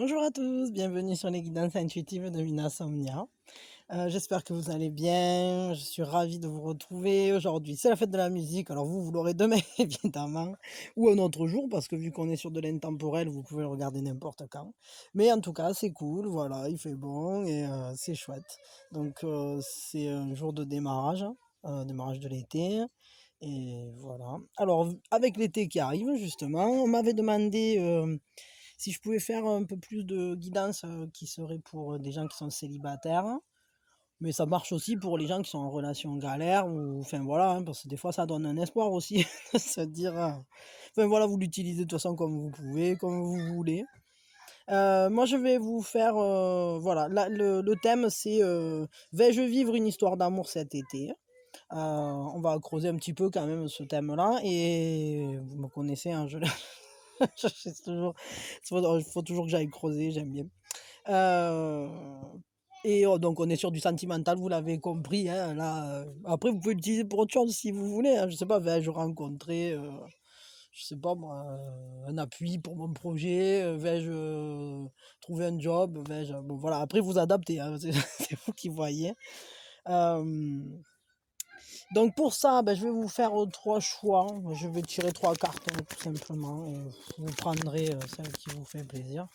Bonjour à tous, bienvenue sur les guidances intuitives de Minasomnia. J'espère que vous allez bien, je suis ravie de vous retrouver aujourd'hui. C'est la fête de la musique, alors vous l'aurez demain évidemment, ou un autre jour, parce que vu qu'on est sur de l'intemporel, vous pouvez le regarder n'importe quand. Mais en tout cas, c'est cool, voilà, il fait bon et c'est chouette. Donc c'est un jour de démarrage, démarrage de l'été. Et voilà. Alors, avec l'été qui arrive, justement, on m'avait demandé si je pouvais faire un peu plus de guidance qui serait pour des gens qui sont célibataires. Mais ça marche aussi pour les gens qui sont en relation galère, ou enfin voilà, hein, parce que des fois ça donne un espoir aussi de se dire. Enfin voilà, vous l'utilisez de toute façon comme vous pouvez, comme vous voulez. Moi je vais vous faire. Voilà, le thème c'est vais-je vivre une histoire d'amour cet été? On va creuser un petit peu quand même ce thème-là, et vous me connaissez, hein, je sais toujours, il faut toujours que j'aille creuser, j'aime bien. Euh, et donc on est sur du sentimental, vous l'avez compris, hein, là. Après vous pouvez l'utiliser pour autre chose si vous voulez, hein, je sais pas, vais-je rencontrer, je sais pas moi, un appui pour mon projet, vais-je trouver un job, vais-je... Bon voilà, après vous adaptez, hein, c'est vous qui voyez. Euh, donc pour ça, ben, je vais vous faire trois choix. Je vais tirer trois cartes tout simplement. Et vous prendrez celle qui vous fait plaisir.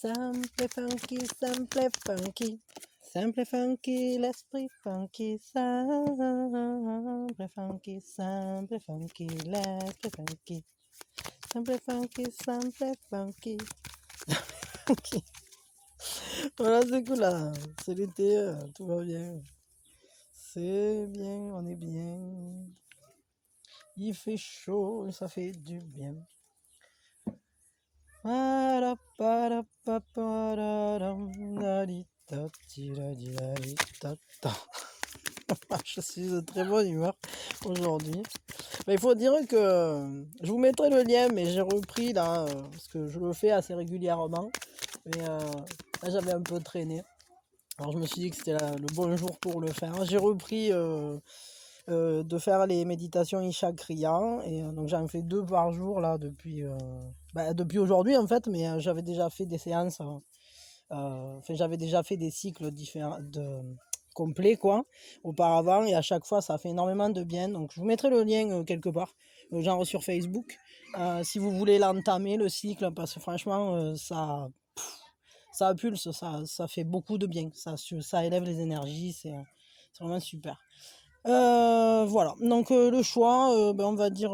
Simple et funky, simple et funky. Simple et funky, l'esprit funky. Simple et funky, simple et funky, l'esprit funky. Simple et funky, simple et funky. Ok. Voilà, c'est cool là. C'est l'été, tout va bien. C'est bien, on est bien. Il fait chaud, ça fait du bien. Je suis de très bonne humeur aujourd'hui. Mais il faut dire que je vous mettrai le lien, mais j'ai repris là, parce que je le fais assez régulièrement. Mais là, j'avais un peu traîné. Alors je me suis dit que c'était le bon jour pour le faire. J'ai repris de faire les méditations Isha Kriya, et donc j'en fais 2 par jour là depuis aujourd'hui en fait, mais j'avais déjà fait des séances, enfin j'avais déjà fait des cycles différents complets quoi auparavant, et à chaque fois ça fait énormément de bien. Donc je vous mettrai le lien quelque part, genre sur Facebook, si vous voulez l'entamer le cycle, parce que franchement ça pulse, ça fait beaucoup de bien, ça élève les énergies, c'est vraiment super. Voilà, donc le choix, ben, on va dire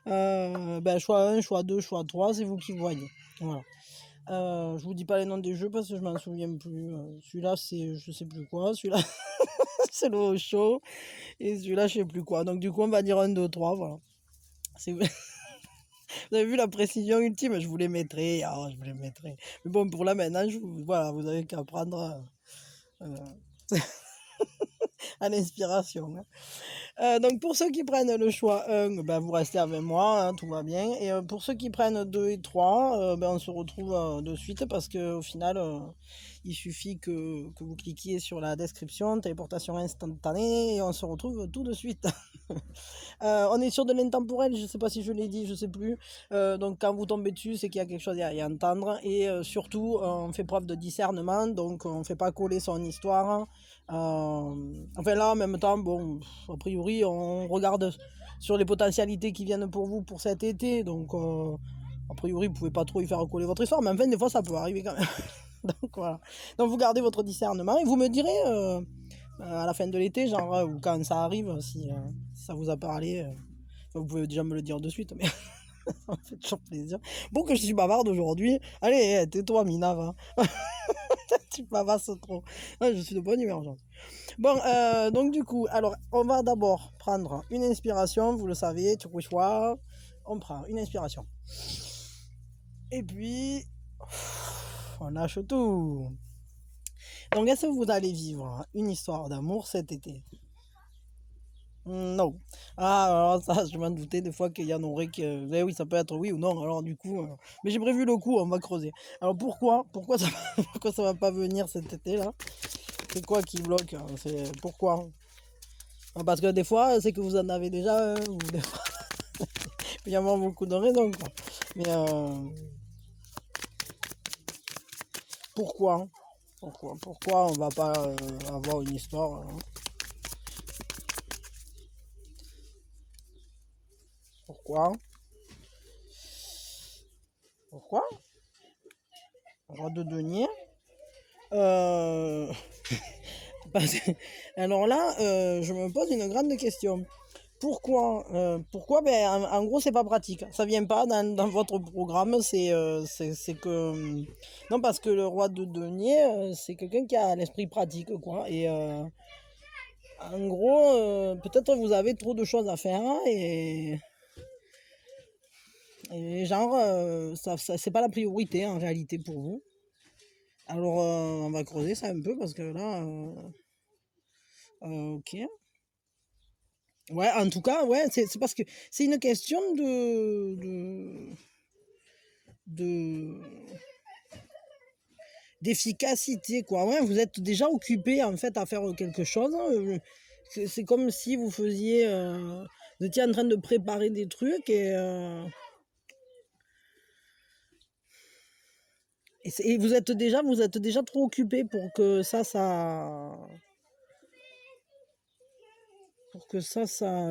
ben, choix 1, choix 2, choix 3, c'est vous qui voyez. Voilà. Je vous dis pas les noms des jeux parce que je m'en souviens plus. Celui-là, c'est je sais plus quoi. Celui-là, c'est le show. Et celui-là, je sais plus quoi. Donc, du coup, on va dire 1, 2, 3. Voilà. Vous avez vu la précision ultime? Je vous les mettrai. Ah, je vous les mettrai. Mais bon, pour là, maintenant, voilà, vous avez qu'à prendre à l'inspiration, hein. Donc pour ceux qui prennent le choix 1, ben, vous restez avec moi, hein, tout va bien. Et pour ceux qui prennent 2 et 3, ben, on se retrouve de suite, parce qu'au final, il suffit que vous cliquiez sur la description, téléportation instantanée, et on se retrouve tout de suite. On est sur de l'intemporel, je ne sais pas si je l'ai dit, je ne sais plus. Donc quand vous tombez dessus, c'est qu'il y a quelque chose à y entendre. Et surtout, on fait preuve de discernement, donc on ne fait pas coller son histoire. Enfin là, en même temps, bon, a priori, on regarde sur les potentialités qui viennent pour vous pour cet été. Donc a priori, vous ne pouvez pas trop y faire coller votre histoire, mais enfin, des fois, ça peut arriver quand même. Donc voilà. Donc vous gardez votre discernement et vous me direz à la fin de l'été, genre, ou quand ça arrive, si ça vous a parlé. Enfin, vous pouvez déjà me le dire de suite, mais ça me fait toujours plaisir. Bon, que je suis bavarde aujourd'hui. Allez, tais-toi, Mina, va. Tu bavasses trop. Ouais, je suis de bonne humeur aujourd'hui. Bon, donc du coup, alors, on va d'abord prendre une inspiration, vous le savez, tu choix. On prend une inspiration. Et puis, on lâche tout. Donc, est-ce que vous allez vivre une histoire d'amour cet été? Non. Ah, alors ça, je m'en doutais des fois qu'il y en aurait que... Eh oui, ça peut être oui ou non, alors du coup... Mais j'ai prévu le coup, on va creuser. Alors pourquoi ça pourquoi ça va pas venir cet été-là? C'est quoi qui bloque, hein? C'est pourquoi? Parce que des fois, c'est que vous en avez déjà un, ou des fois... peut y avoir beaucoup de raisons, quoi. Mais pourquoi? Pourquoi on va pas avoir une histoire Pourquoi? Pourquoi? Roi de denier. Euh, Alors là, je me pose une grande question. Pourquoi? Ben, en gros, c'est pas pratique. Ça vient pas dans votre programme. C'est que non, parce que le roi de denier, c'est quelqu'un qui a l'esprit pratique, quoi. Et en gros, peut-être vous avez trop de choses à faire et genre, c'est pas la priorité en réalité pour vous. Alors, on va creuser ça un peu parce que là, ok. Ouais, en tout cas, ouais, c'est parce que c'est une question de d'efficacité, quoi. Ouais, vous êtes déjà occupé en fait à faire quelque chose. C'est comme si vous faisiez, vous étiez en train de préparer des trucs et vous êtes déjà trop occupé pour que ça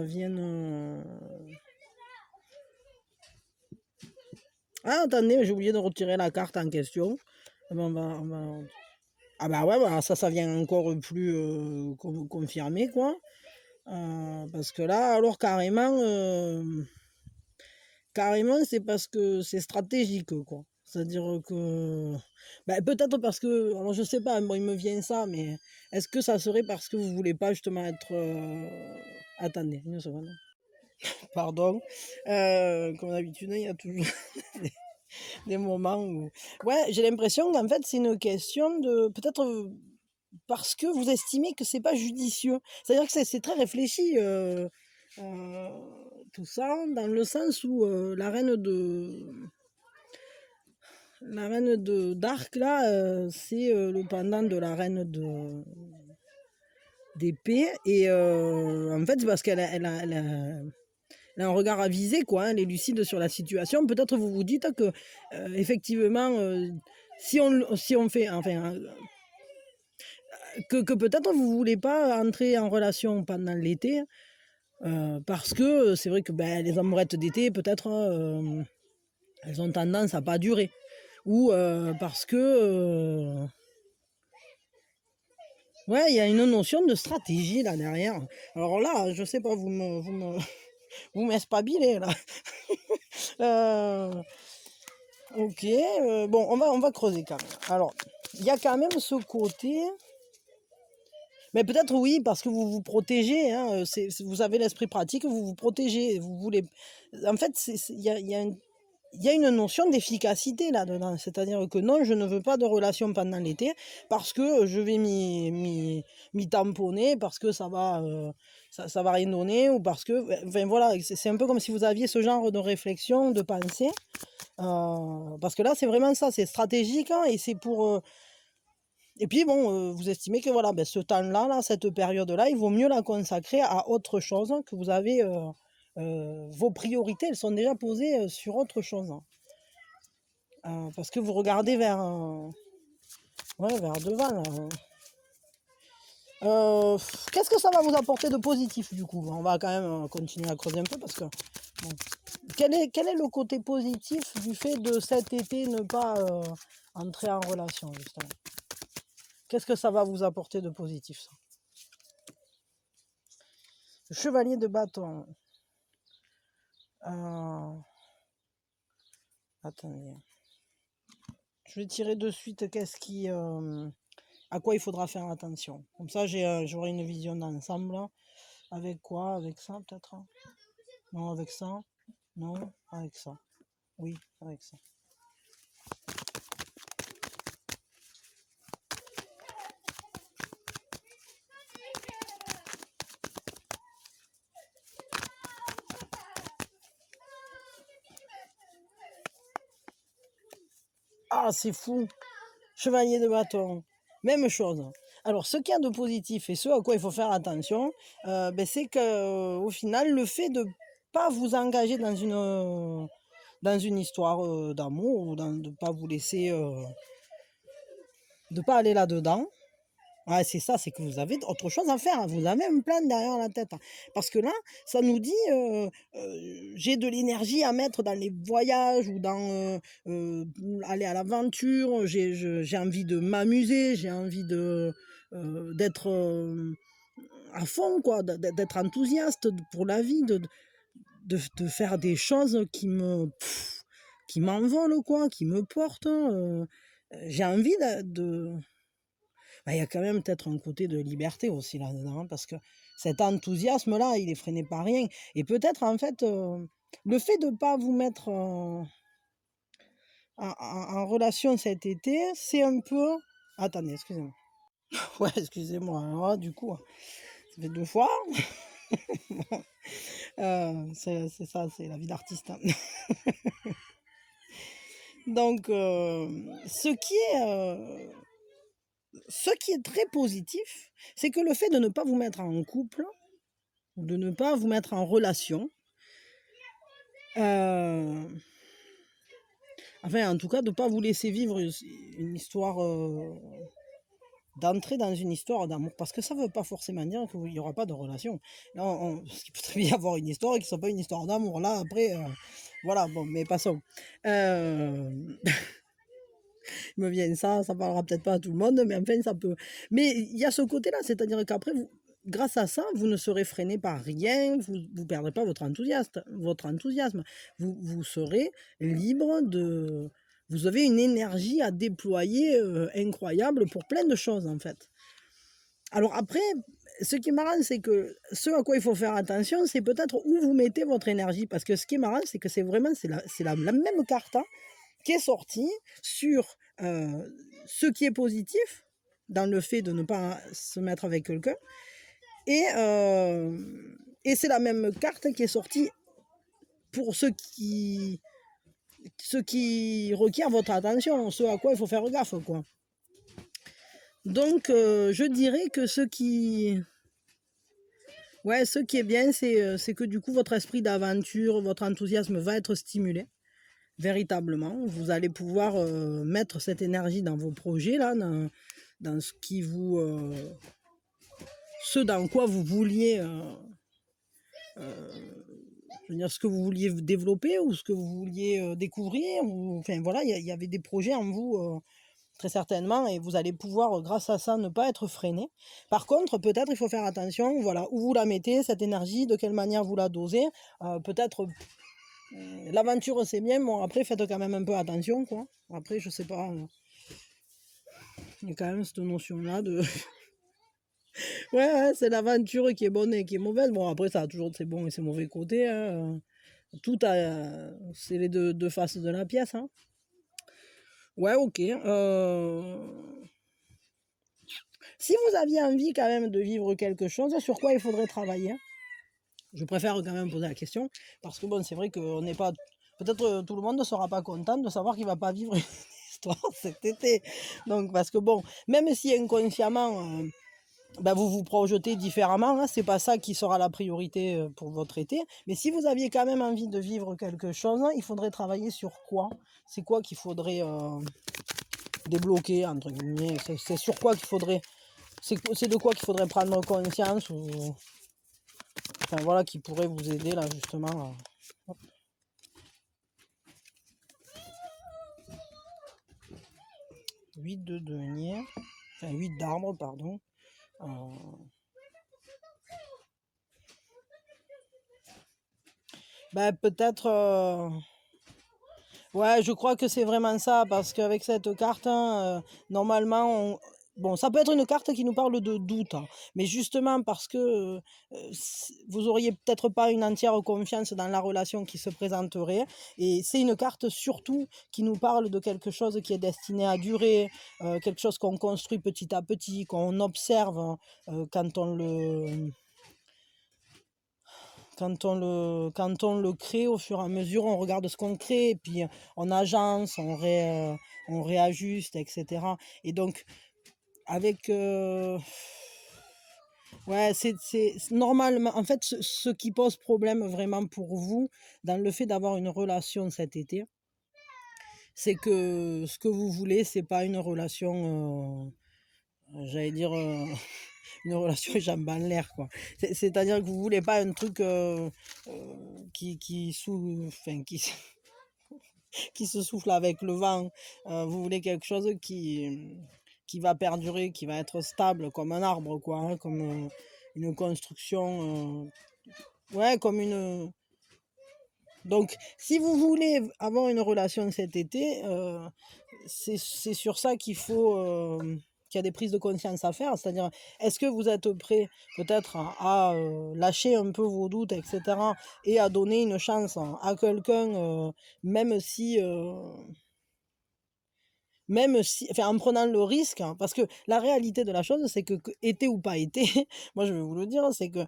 vienne. Ah, attendez, j'ai oublié de retirer la carte en question. Ah ben, ah bah ouais, bah, ça vient encore plus confirmer, quoi. Parce que là, alors carrément, c'est parce que c'est stratégique, quoi. C'est-à-dire que, bah, peut-être parce que, alors je sais pas, moi il me vient ça, mais est-ce que ça serait parce que vous voulez pas justement être, attendez, une seconde, pardon. Comme d'habitude, il y a toujours des moments où, ouais, j'ai l'impression qu'en fait c'est une question de, peut-être parce que vous estimez que c'est pas judicieux. C'est-à-dire que c'est très réfléchi. Euh, Tout ça, dans le sens où la reine de d'Arc là, c'est le pendant de la reine d'épée et en fait c'est parce elle a un regard avisé, quoi, hein, elle est lucide sur la situation. Peut-être vous vous dites que effectivement si on fait enfin que peut-être vous voulez pas entrer en relation pendant l'été. Parce que c'est vrai que ben, les amourettes d'été, peut-être, elles ont tendance à pas durer. Ou parce que, ouais, il y a une notion de stratégie là derrière. Alors là, je sais pas, vous m'espabilez là. Euh, ok, bon, on va creuser quand même. Alors, il y a quand même ce côté. Mais peut-être oui, parce que vous vous protégez, hein, vous avez l'esprit pratique, vous vous protégez, vous voulez. En fait, il y a une notion d'efficacité là-dedans. C'est-à-dire que non, je ne veux pas de relation pendant l'été parce que je vais m'y tamponner, parce que ça va rien donner, ou parce que. Enfin voilà, c'est un peu comme si vous aviez ce genre de réflexion, de pensée. Parce que là, c'est vraiment ça, c'est stratégique, hein, et c'est pour. Et puis bon, vous estimez que voilà, ben, ce temps-là, là, cette période-là, il vaut mieux la consacrer à autre chose, que vous avez vos priorités, elles sont déjà posées sur autre chose. Parce que vous regardez ouais, vers devant. Là. Qu'est-ce que ça va vous apporter de positif du coup? On va quand même continuer à creuser un peu parce que bon, quel est le côté positif du fait de cet été ne pas entrer en relation justement? Qu'est-ce que ça va vous apporter de positif ça? Chevalier de bâton. Attendez. Je vais tirer de suite à quoi il faudra faire attention. Comme ça, j'aurai une vision d'ensemble. Avec quoi? Avec ça, peut-être? Non, avec ça? Non, avec ça. Oui, avec ça. Ah, c'est fou! Chevalier de bâton. Même chose. Alors, ce qu'il y a de positif et ce à quoi il faut faire attention, ben, c'est qu'au final, le fait de pas vous engager dans une histoire d'amour, ou de pas vous laisser, de pas aller là-dedans. Ouais, c'est ça, c'est que vous avez autre chose à faire, hein. Vous avez un plan derrière la tête, hein. Parce que là, ça nous dit, j'ai de l'énergie à mettre dans les voyages ou dans aller à l'aventure, j'ai envie de m'amuser, j'ai envie d'être à fond, quoi, d'être enthousiaste pour la vie, de faire des choses qui m'envolent, quoi, qui me portent. J'ai envie bah, il y a quand même peut-être un côté de liberté aussi là-dedans, hein, parce que cet enthousiasme-là, il est freiné par rien. Et peut-être, en fait, le fait de ne pas vous mettre en relation cet été, c'est un peu... Attendez, excusez-moi. Ouais, excusez-moi. Alors là, du coup, ça fait 2 fois. C'est ça, c'est la vie d'artiste, hein. Donc, ce qui est très positif, c'est que le fait de ne pas vous mettre en couple, de ne pas vous mettre en relation, enfin, en tout cas, de ne pas vous laisser vivre une histoire, d'entrer dans une histoire d'amour, parce que ça ne veut pas forcément dire qu'il n'y aura pas de relation. Là, parce qu'il peut très bien y avoir une histoire qui ne soit pas une histoire d'amour. Là, après, voilà, bon, mais passons. Il me vient ça parlera peut-être pas à tout le monde, mais enfin, ça peut. Mais il y a ce côté-là, c'est-à-dire qu'après, grâce à ça, vous ne serez freiné par rien, vous ne perdrez pas votre enthousiasme. Vous serez libre de... Vous avez une énergie à déployer incroyable pour plein de choses, en fait. Alors après, ce qui est marrant, c'est que ce à quoi il faut faire attention, c'est peut-être où vous mettez votre énergie. Parce que ce qui est marrant, c'est que c'est la même carte, hein, qui est sortie sur ce qui est positif dans le fait de ne pas se mettre avec quelqu'un. Et c'est la même carte qui est sortie pour ce qui requiert votre attention, ce à quoi il faut faire gaffe, quoi. Donc, je dirais que ce qui est bien, c'est que du coup, votre esprit d'aventure, votre enthousiasme va être stimulé, véritablement. Vous allez pouvoir mettre cette énergie dans vos projets, là, dans ce qui vous... ce dans quoi vous vouliez... je veux dire, ce que vous vouliez développer ou ce que vous vouliez découvrir. Enfin, voilà, il y avait des projets en vous... très certainement, et vous allez pouvoir, grâce à ça, ne pas être freiné. Par contre, peut-être il faut faire attention, voilà, où vous la mettez, cette énergie, de quelle manière vous la dosez. Peut-être, l'aventure c'est bien, bon après faites quand même un peu attention, quoi. Après, je sais pas, il y a quand même cette notion-là de... ouais, c'est l'aventure qui est bonne et qui est mauvaise. Bon, après, ça a toujours ses bons et ses mauvais côtés, hein. Tout a... c'est les deux faces de la pièce, hein. Ouais, ok. Si vous aviez envie quand même de vivre quelque chose, sur quoi il faudrait travailler? Je préfère quand même poser la question, parce que bon, c'est vrai qu'on n'est pas... Peut-être tout le monde ne sera pas content de savoir qu'il ne va pas vivre une histoire cet été. Donc, parce que bon, même si inconsciemment, ben vous vous projetez différemment, hein, c'est pas ça qui sera la priorité pour votre été. Mais si vous aviez quand même envie de vivre quelque chose, il faudrait travailler sur quoi? C'est quoi qu'il faudrait débloquer, entre guillemets? C'est sur quoi qu'il faudrait... C'est de quoi qu'il faudrait prendre conscience, ou... Enfin voilà, qui pourrait vous aider là justement. 8 de denier, enfin 8 d'arbres, pardon. Ben peut-être... Ouais, je crois que c'est vraiment ça, parce qu'avec cette carte, hein, normalement, bon, ça peut être une carte qui nous parle de doute, hein, mais justement parce que vous auriez peut-être pas une entière confiance dans la relation qui se présenterait, et c'est une carte surtout qui nous parle de quelque chose qui est destiné à durer, quelque chose qu'on construit petit à petit, qu'on observe quand on le... Quand on le crée, au fur et à mesure, on regarde ce qu'on crée, et puis on agence, on réajuste, etc. Et donc, avec Ouais, c'est normalement en fait, ce qui pose problème vraiment pour vous, dans le fait d'avoir une relation cet été, c'est que ce que vous voulez, c'est pas une relation, j'allais dire, une relation jambes en l'air, quoi. C'est-à-dire que vous voulez pas un truc, qui enfin, qui se souffle avec le vent. Vous voulez quelque chose qui va perdurer, qui va être stable comme un arbre, quoi, hein, comme une construction, ouais, comme une. Donc, si vous voulez avoir une relation cet été, c'est sur ça qu'il y a des prises de conscience à faire. C'est-à-dire, est-ce que vous êtes prêt peut-être à lâcher un peu vos doutes, etc., et à donner une chance à quelqu'un, même si, enfin, en prenant le risque, hein, parce que la réalité de la chose, c'est que été ou pas été, moi je vais vous le dire, c'est que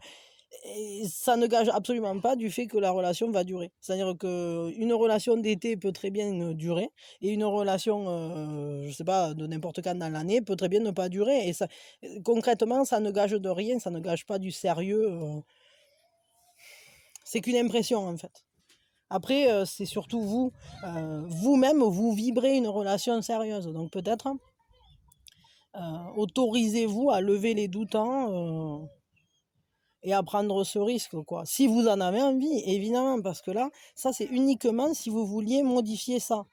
ça ne gage absolument pas du fait que la relation va durer. C'est-à-dire qu'une relation d'été peut très bien durer et une relation, je sais pas, de n'importe quand dans l'année peut très bien ne pas durer. Et ça, concrètement, ça ne gage de rien, ça ne gage pas du sérieux. C'est qu'une impression en fait. Après, c'est surtout vous, vous-même, vous vibrez une relation sérieuse. Donc peut-être, autorisez-vous à lever les doutes et à prendre ce risque, quoi. Si vous en avez envie, évidemment, parce que là, ça, c'est uniquement si vous vouliez modifier ça.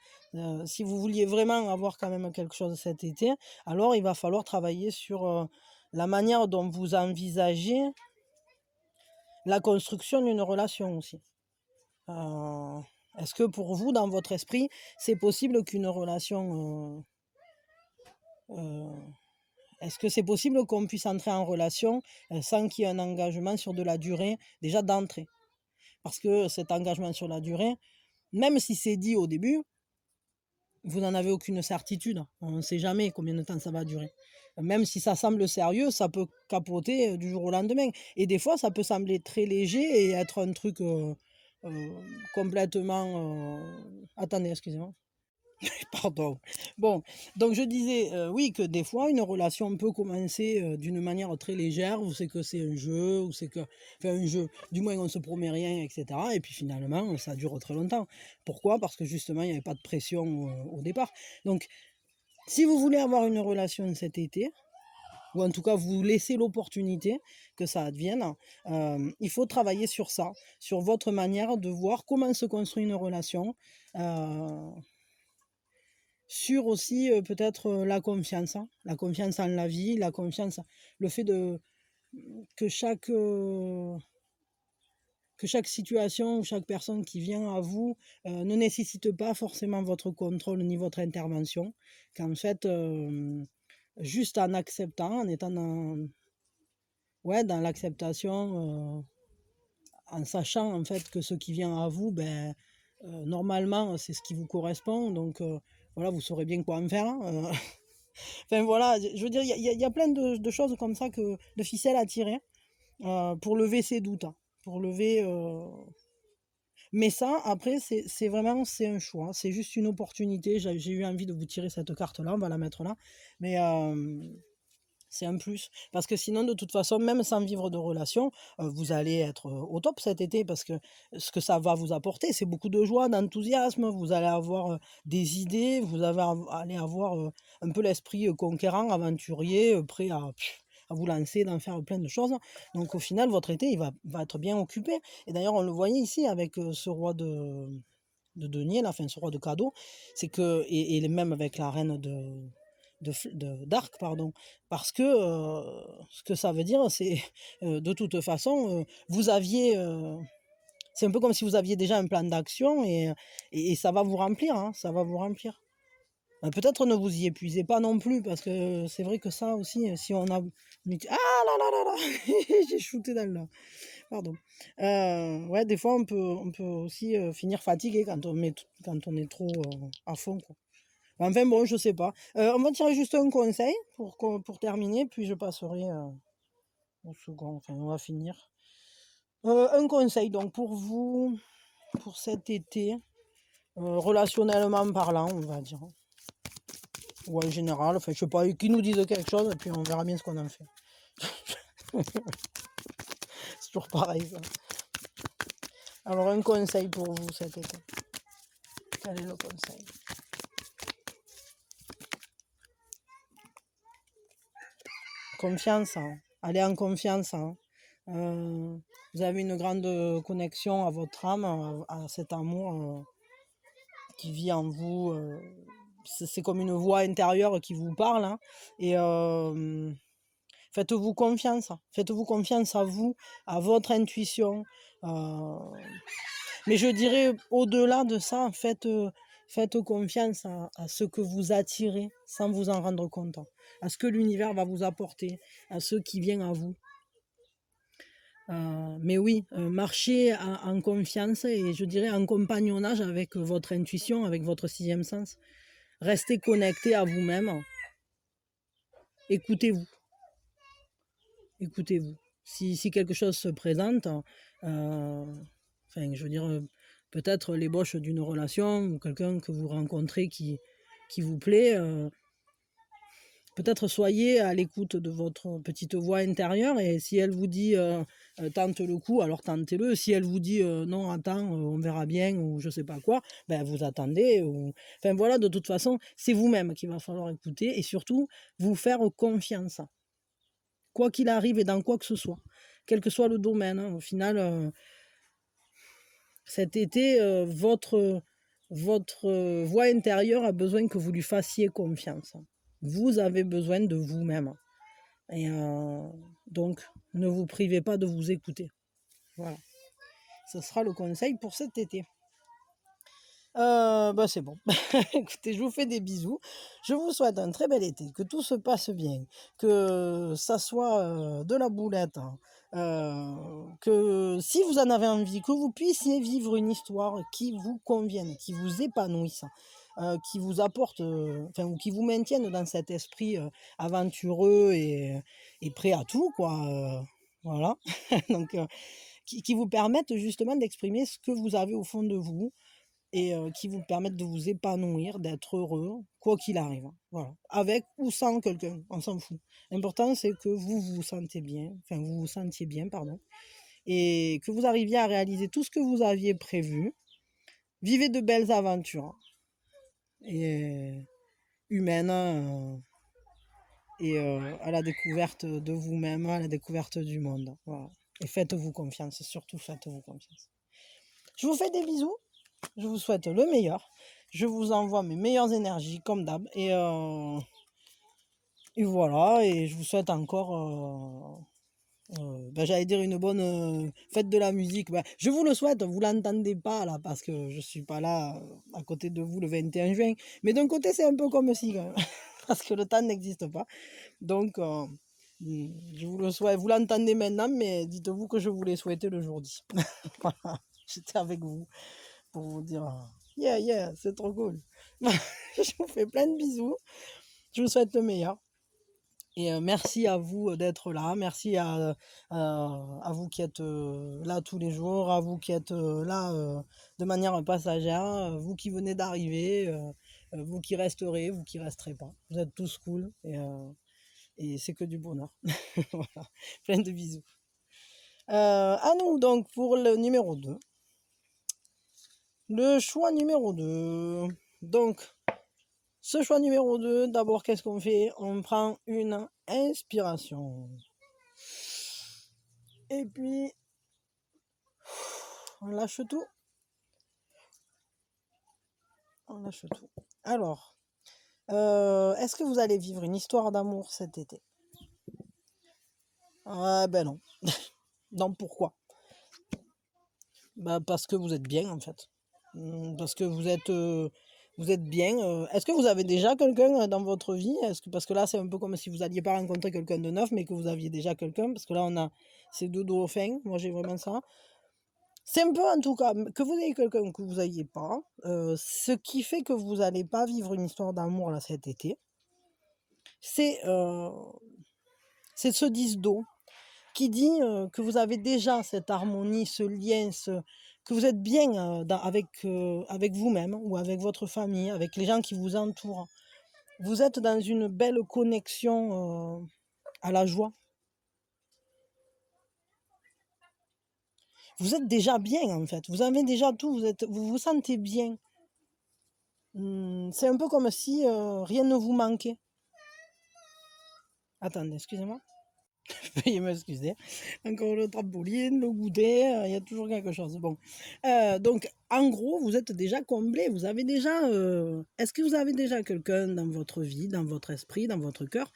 Si vous vouliez vraiment avoir quand même quelque chose cet été, alors il va falloir travailler sur la manière dont vous envisagez la construction d'une relation aussi. Est-ce que pour vous, dans votre esprit, c'est possible qu'une relation... est-ce que c'est possible qu'on puisse entrer en relation sans qu'il y ait un engagement sur de la durée, déjà d'entrée? Parce que cet engagement sur la durée, même si c'est dit au début, vous n'en avez aucune certitude. On ne sait jamais combien de temps ça va durer. Même si ça semble sérieux, ça peut capoter du jour au lendemain. Et des fois, ça peut sembler très léger et être un truc complètement... Attendez, excusez-moi. Pardon. Bon, donc je disais, oui, que des fois, une relation peut commencer d'une manière très légère, où c'est que c'est un jeu, ou c'est que, enfin, un jeu, du moins on ne se promet rien, etc. Et puis finalement, ça dure très longtemps. Pourquoi? Parce que justement, il n'y avait pas de pression au départ. Donc, si vous voulez avoir une relation cet été, ou en tout cas vous laissez l'opportunité que ça advienne, il faut travailler sur ça, sur votre manière de voir comment se construit une relation. Sur aussi peut-être la confiance en la vie, la confiance, le fait que chaque, euh, que chaque situation ou chaque personne qui vient à vous ne nécessite pas forcément votre contrôle ni votre intervention, qu'en fait, juste en acceptant, en étant ouais, dans l'acceptation, en sachant en fait que ce qui vient à vous, ben, normalement, c'est ce qui vous correspond, donc voilà, vous saurez bien quoi en faire. Enfin voilà, je veux dire, il y a plein de choses comme ça, de ficelles à tirer pour lever ses doutes, hein, pour lever. Mais ça, après, c'est vraiment c'est un choix, c'est juste une opportunité. J'ai eu envie de vous tirer cette carte-là, on va la mettre là. Mais c'est un plus. Parce que sinon, de toute façon, même sans vivre de relation, vous allez être au top cet été parce que ce que ça va vous apporter, c'est beaucoup de joie, d'enthousiasme. Vous allez avoir des idées, allez avoir un peu l'esprit conquérant, aventurier, prêt à vous lancer, d'en faire plein de choses. Donc au final, votre été, il va être bien occupé. Et d'ailleurs, on le voyait ici avec ce roi de denier, là, enfin ce roi de cadeaux, c'est que, et même avec la reine d'arc, pardon, parce que ce que ça veut dire, c'est de toute façon, vous aviez, c'est un peu comme si vous aviez déjà un plan d'action et ça va vous remplir, hein, ça va vous remplir. Peut-être ne vous y épuisez pas non plus, parce que c'est vrai que ça aussi, si on a... Ah là là là là j'ai shooté dans le... Pardon. Ouais, des fois, on peut aussi finir fatigué quand on est trop à fond, quoi. Enfin bon, je sais pas. On va tirer juste un conseil pour terminer, puis je passerai au second. Enfin, on va finir. Un conseil donc pour vous, pour cet été, relationnellement parlant, on va dire. Ou en général, enfin je sais pas, qui nous disent quelque chose, et puis on verra bien ce qu'on en fait. C'est toujours pareil, ça. Alors, un conseil pour vous cet été. Quel est le conseil? Confiance, hein. Allez en confiance, hein. Vous avez une grande connexion à votre âme, à cet amour qui vit en vous. C'est comme une voix intérieure qui vous parle, hein. Et faites-vous confiance. Faites-vous confiance à vous, à votre intuition. Mais je dirais, au-delà de ça, faites confiance à ce que vous attirez sans vous en rendre compte, à ce que l'univers va vous apporter, à ce qui vient à vous. Mais oui, marchez en confiance et je dirais en compagnonnage avec votre intuition, avec votre sixième sens. Restez connecté à vous-même. Écoutez-vous. Écoutez-vous. Si quelque chose se présente, je veux dire, peut-être l'ébauche d'une relation ou quelqu'un que vous rencontrez qui vous plaît, peut-être soyez à l'écoute de votre petite voix intérieure et si elle vous dit tente le coup, alors tentez-le. Si elle vous dit non, attends, on verra bien ou je sais pas quoi, ben vous attendez. Enfin voilà, de toute façon, c'est vous-même qu'il va falloir écouter et surtout vous faire confiance. Quoi qu'il arrive et dans quoi que ce soit, quel que soit le domaine, hein, au final, cet été, votre voix intérieure a besoin que vous lui fassiez confiance. Vous avez besoin de vous-même. Et donc, ne vous privez pas de vous écouter. Voilà. Ce sera le conseil pour cet été. C'est bon. Écoutez, je vous fais des bisous. Je vous souhaite un très bel été, que tout se passe bien, que ça soit de la boulette, hein. Que si vous en avez envie, que vous puissiez vivre une histoire qui vous convienne, qui vous épanouisse, qui vous apporte, ou qui vous maintienne dans cet esprit aventureux et prêt à tout, quoi. Voilà. Donc, qui vous permettent justement d'exprimer ce que vous avez au fond de vous et qui vous permettent de vous épanouir, d'être heureux, quoi qu'il arrive. Voilà. Avec ou sans quelqu'un, on s'en fout. L'important, c'est que vous vous sentiez bien, pardon, et que vous arriviez à réaliser tout ce que vous aviez prévu. Vivez de belles aventures et humaines et à la découverte de vous-même, à la découverte du monde. Voilà. Et faites-vous confiance, surtout faites-vous confiance. Je vous fais des bisous. Je vous souhaite le meilleur. Je vous envoie mes meilleures énergies, comme d'hab. Et voilà. Et je vous souhaite encore, j'allais dire une bonne fête de la musique. Je vous le souhaite. Vous ne l'entendez pas là, parce que je ne suis pas là à côté de vous le 21 juin. Mais d'un côté, c'est un peu comme si, quand même, parce que le temps n'existe pas. Donc, je vous le souhaite. Vous l'entendez maintenant, mais dites-vous que je vous l'ai souhaité le jour J. Voilà. J'étais avec vous pour vous dire yeah, c'est trop cool. Je vous fais plein de bisous. Je vous souhaite le meilleur. Et merci à vous d'être là. Merci à vous qui êtes là tous les jours, à vous qui êtes là de manière passagère, vous qui venez d'arriver, vous qui resterez, vous qui resterez pas. Vous êtes tous cool et c'est que du bonheur. Voilà. Plein de bisous. À nous donc pour le numéro 2. Le choix numéro 2. Donc, ce choix numéro 2, d'abord, qu'est-ce qu'on fait? On prend une inspiration. Et puis, on lâche tout. On lâche tout. Alors, est-ce que vous allez vivre une histoire d'amour cet été? Ben non. Non, pourquoi? Parce que vous êtes bien, en fait. Parce que vous êtes bien. Est-ce que vous avez déjà quelqu'un dans votre vie? Parce que là, c'est un peu comme si vous n'alliez pas rencontrer quelqu'un de neuf, mais que vous aviez déjà quelqu'un. Parce que là, on a ces deux dauphins. Moi, j'ai vraiment ça. C'est un peu, en tout cas, que vous ayez quelqu'un que vous n'ayez pas. Ce qui fait que vous n'allez pas vivre une histoire d'amour là cet été, c'est ce 10 d'eau qui dit que vous avez déjà cette harmonie, ce lien, que vous êtes bien avec vous-même ou avec votre famille, avec les gens qui vous entourent. Vous êtes dans une belle connexion à la joie. Vous êtes déjà bien, en fait. Vous avez déjà tout, vous vous sentez bien. C'est un peu comme si rien ne vous manquait. Attendez, excusez-moi. Veuillez m'excuser. Encore le trampoline, le goûter, il y a toujours quelque chose. Bon. Donc, en gros, vous êtes déjà comblé. Vous avez déjà. Est-ce que vous avez déjà quelqu'un dans votre vie, dans votre esprit, dans votre cœur,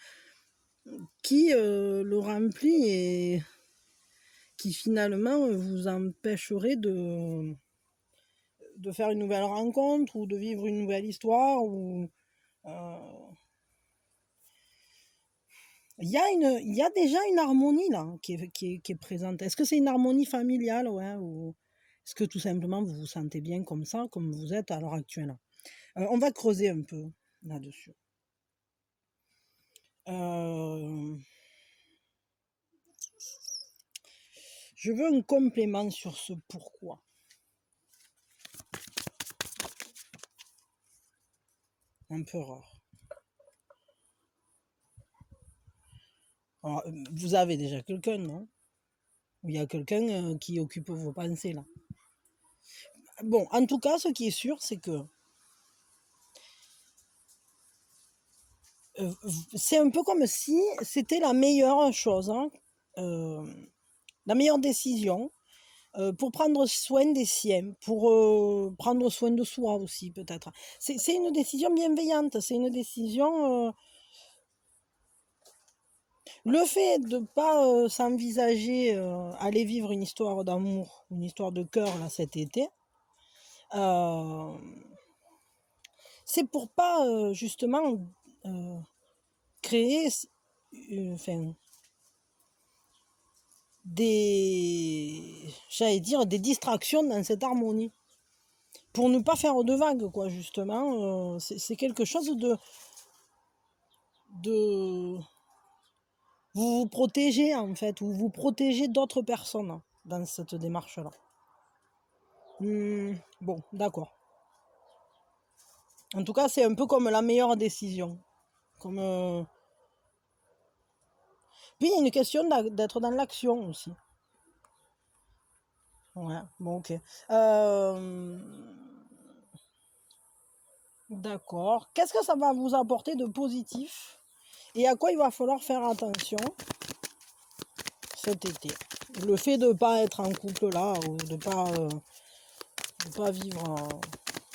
qui le remplit et qui finalement vous empêcherait de faire une nouvelle rencontre ou de vivre une nouvelle histoire ou. Il y a déjà une harmonie là qui est présente. Est-ce que c'est une harmonie familiale, ouais, ou est-ce que tout simplement vous vous sentez bien comme ça, comme vous êtes à l'heure actuelle? On va creuser un peu là-dessus. Euh, je veux un complément sur ce pourquoi. Empereur. Alors, vous avez déjà quelqu'un, non? Il y a quelqu'un qui occupe vos pensées là. Bon, en tout cas, ce qui est sûr, c'est que c'est un peu comme si c'était la meilleure chose, hein, la meilleure décision pour prendre soin des siens, pour prendre soin de soi aussi peut-être. C'est une décision bienveillante, c'est une décision... le fait de ne pas s'envisager aller vivre une histoire d'amour, une histoire de cœur là cet été, euh, c'est pour pas justement créer enfin, j'allais dire, des distractions dans cette harmonie. Pour ne pas faire de vagues, quoi, justement. C'est quelque chose de... Vous vous protégez, en fait, ou vous protégez d'autres personnes dans cette démarche-là. Bon, d'accord. En tout cas, c'est un peu comme la meilleure décision. Comme, Puis, il y a une question d'être dans l'action aussi. Ouais, bon, ok. D'accord. Qu'est-ce que ça va vous apporter de positif et à quoi il va falloir faire attention cet été? Le fait de ne pas être en couple là, ou de pas vivre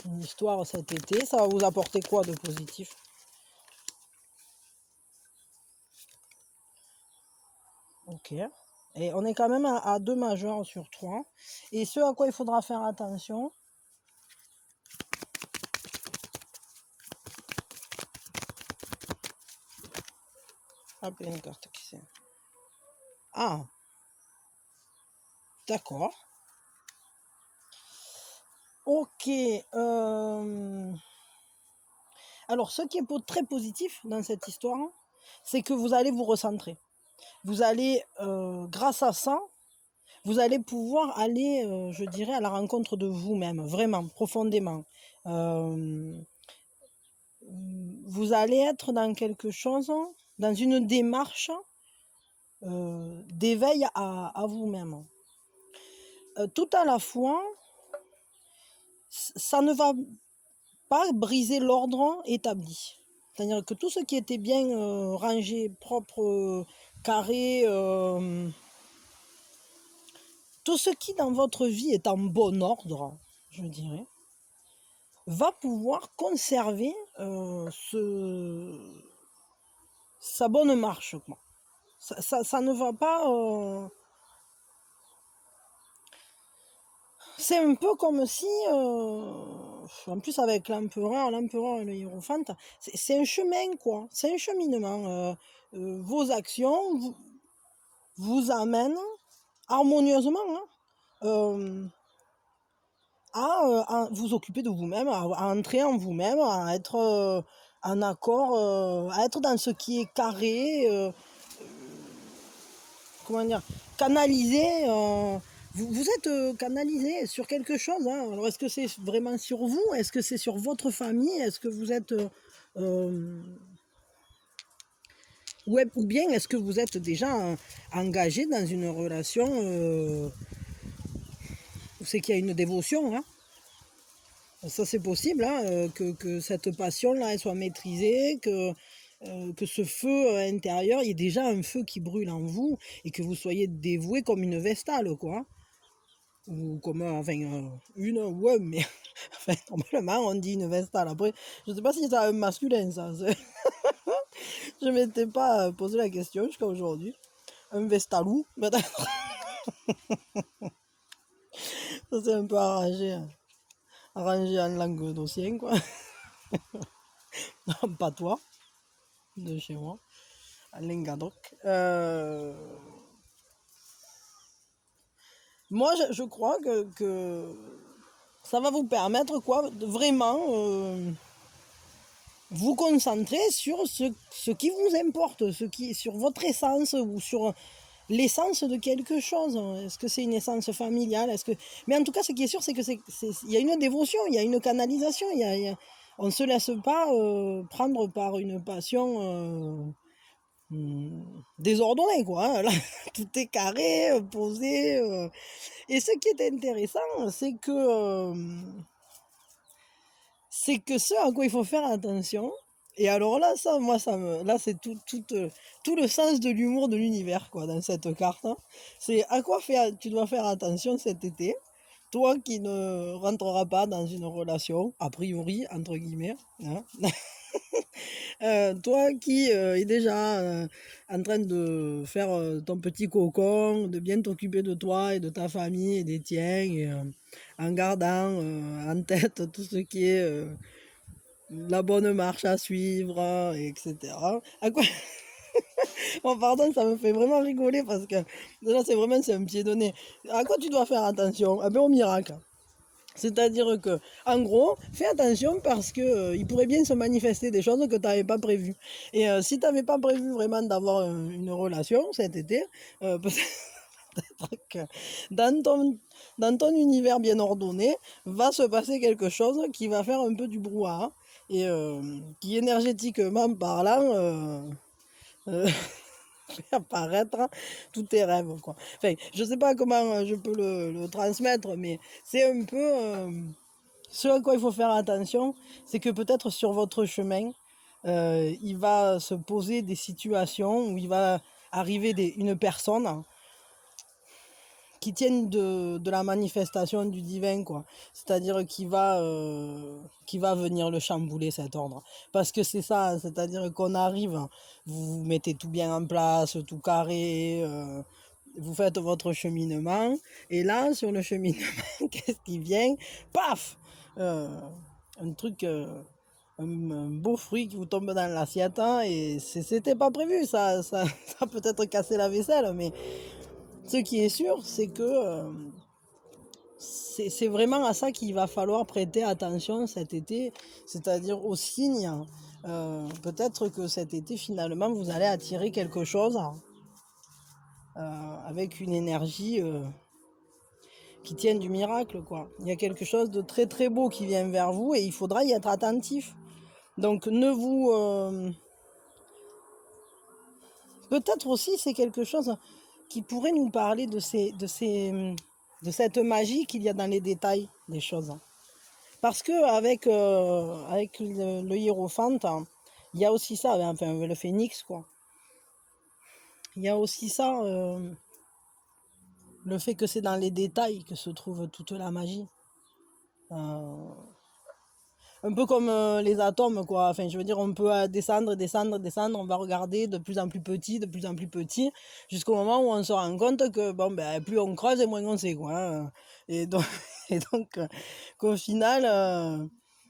une histoire cet été, ça va vous apporter quoi de positif? Ok. Et on est quand même à 2 majeurs sur 3. Et ce à quoi il faudra faire attention, hop, il y a une carte qui c'est. Ah, d'accord. Ok. Alors, ce qui est très positif dans cette histoire, c'est que vous allez vous recentrer. Vous allez, grâce à ça, vous allez pouvoir aller, je dirais, à la rencontre de vous-même, vraiment, profondément. Euh, vous allez être dans quelque chose, dans une démarche d'éveil à vous-même. Tout à la fois, ça ne va pas briser l'ordre établi. C'est-à-dire que tout ce qui était bien rangé, propre, carré, tout ce qui dans votre vie est en bon ordre, je dirais, va pouvoir conserver sa bonne marche, quoi. Ça ne va pas... C'est un peu comme si, en plus avec l'empereur et le hiérophante, c'est un chemin, quoi. C'est un cheminement. Vos actions vous amènent harmonieusement, hein, à vous occuper de vous-même, à entrer en vous-même, à être en accord, à être dans ce qui est carré, comment dire, canalisé. Vous êtes canalisé sur quelque chose, hein. Alors est-ce que c'est vraiment sur vous? Est-ce que c'est sur votre famille? Est-ce que vous êtes... ou bien est-ce que vous êtes déjà engagé dans une relation c'est qu'il y a une dévotion, hein. Ça c'est possible, hein, que cette passion-là elle soit maîtrisée, que ce feu intérieur, il y ait déjà un feu qui brûle en vous et que vous soyez dévoué comme une vestale, quoi. Ou comme une ou un, mais enfin, normalement on dit une vestale. Après, je sais pas si c'est un masculin, ça. Je m'étais pas posé la question jusqu'à aujourd'hui. Un vestalou, peut-être. Ça c'est un peu arrangé en langue d'océan, quoi. En patois de chez moi, en Lingadoc. Moi, je crois que ça va vous permettre, quoi, de vraiment vous concentrer sur ce qui vous importe, sur votre essence ou sur l'essence de quelque chose. Est-ce que c'est une essence familiale? Mais en tout cas, ce qui est sûr, c'est que il y a une dévotion, il y a une canalisation. On ne se laisse pas prendre par une passion désordonnée, quoi, hein. Là, tout est carré, posé. Et ce qui est intéressant, c'est que ce à quoi il faut faire attention, et alors là, ça, moi, là, c'est tout le sens de l'humour de l'univers, quoi, dans cette carte, hein. C'est à quoi tu dois faire attention cet été, toi qui ne rentreras pas dans une relation, a priori, entre guillemets, hein. Toi qui es déjà en train de faire ton petit cocon, de bien t'occuper de toi et de ta famille et des tiens, et, en gardant en tête tout ce qui est la bonne marche à suivre, etc. À quoi... Bon, pardon, ça me fait vraiment rigoler parce que déjà, c'est un pied donné. À quoi tu dois faire attention? Ah ben, au miracle. C'est-à-dire que, en gros, fais attention parce que il pourrait bien se manifester des choses que tu n'avais pas prévues. Et si tu n'avais pas prévu vraiment d'avoir une relation cet été, peut-être que dans ton univers bien ordonné, va se passer quelque chose qui va faire un peu du brouhaha et qui énergétiquement parlant euh, fait apparaître tous tes rêves, quoi. Enfin, je sais pas comment je peux le transmettre, mais c'est un peu ce à quoi il faut faire attention, c'est que peut-être sur votre chemin, il va se poser des situations où il va arriver une personne qui tiennent de la manifestation du divin, quoi. C'est-à-dire qui va venir le chambouler, cet ordre. Parce que c'est ça, c'est-à-dire qu'on arrive, vous mettez tout bien en place, tout carré, vous faites votre cheminement, et là, sur le cheminement, qu'est-ce qui vient? Paf! Euh, un truc... un beau fruit qui vous tombe dans l'assiette, hein, et c'était pas prévu, ça a peut-être cassé la vaisselle, mais ce qui est sûr, c'est que c'est vraiment à ça qu'il va falloir prêter attention cet été, c'est-à-dire aux signes. Peut-être que cet été, finalement, vous allez attirer quelque chose avec une énergie qui tienne du miracle, quoi. Il y a quelque chose de très très beau qui vient vers vous et il faudra y être attentif. Donc ne vous... Peut-être aussi c'est quelque chose qui pourrait nous parler de cette magie qu'il y a dans les détails des choses. Parce que avec le hiérophante, il y a aussi ça, enfin le phénix, quoi. Il y a aussi ça, le fait que c'est dans les détails que se trouve toute la magie. Euh, un peu comme les atomes, quoi. Enfin, je veux dire, on peut descendre, descendre, descendre, on va regarder de plus en plus petit, jusqu'au moment où on se rend compte que bon, ben, plus on creuse et moins on sait, quoi, hein. Et donc, et donc qu'au final,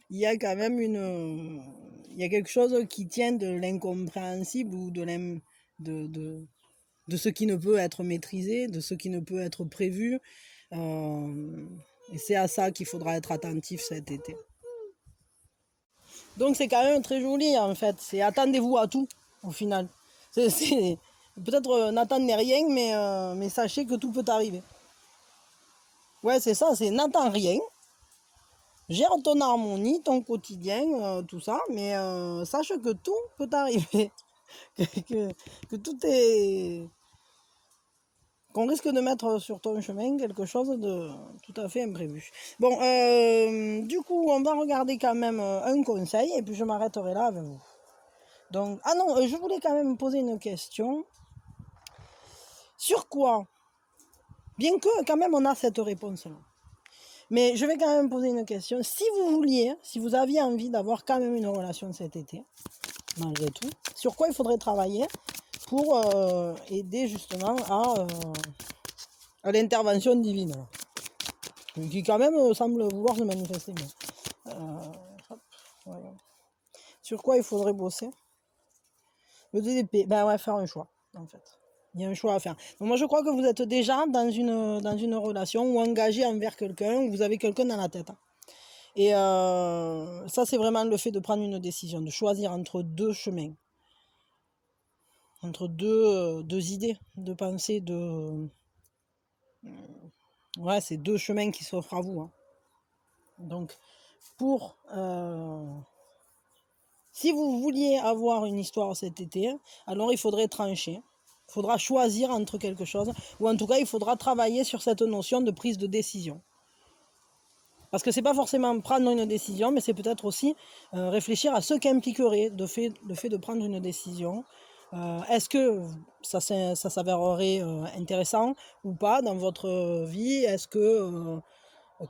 il y a quand même il y a quelque chose qui tient de l'incompréhensible ou de ce qui ne peut être maîtrisé, de ce qui ne peut être prévu. Et c'est à ça qu'il faudra être attentif cet été. Donc c'est quand même très joli en fait. C'est attendez-vous à tout au final. Peut-être n'attendez rien, mais sachez que tout peut arriver. Ouais, c'est ça, c'est n'attends rien. Gère ton harmonie, ton quotidien, tout ça, mais sache que tout peut arriver. que, que tout est qu'on risque de mettre sur ton chemin quelque chose de tout à fait imprévu. Bon, du coup, on va regarder quand même un conseil, et puis je m'arrêterai là avec vous. Donc, ah non, je voulais quand même poser une question. Sur quoi? Bien que quand même on a cette réponse-là. Mais je vais quand même poser une question. Si vous vouliez, si vous aviez envie d'avoir quand même une relation cet été, malgré tout, sur quoi il faudrait travailler pour aider justement à l'intervention divine, qui quand même semble vouloir se manifester. Mais, hop, voyons. Sur quoi il faudrait bosser? Le DDP, ben ouais, faire un choix, en fait. Il y a un choix à faire. Donc moi, je crois que vous êtes déjà dans une relation ou engagé envers quelqu'un, ou vous avez quelqu'un dans la tête. Et ça, c'est vraiment le fait de prendre une décision, de choisir entre deux chemins, entre deux idées de pensée, ouais, c'est deux chemins qui s'offrent à vous. Hein. Donc, si vous vouliez avoir une histoire cet été, alors il faudrait trancher. Il faudra choisir entre quelque chose, ou en tout cas, il faudra travailler sur cette notion de prise de décision. Parce que c'est pas forcément prendre une décision, mais c'est peut-être aussi réfléchir à ce qu'impliquerait le fait de prendre une décision. Est-ce que ça s'avérerait intéressant ou pas dans votre vie? Est-ce que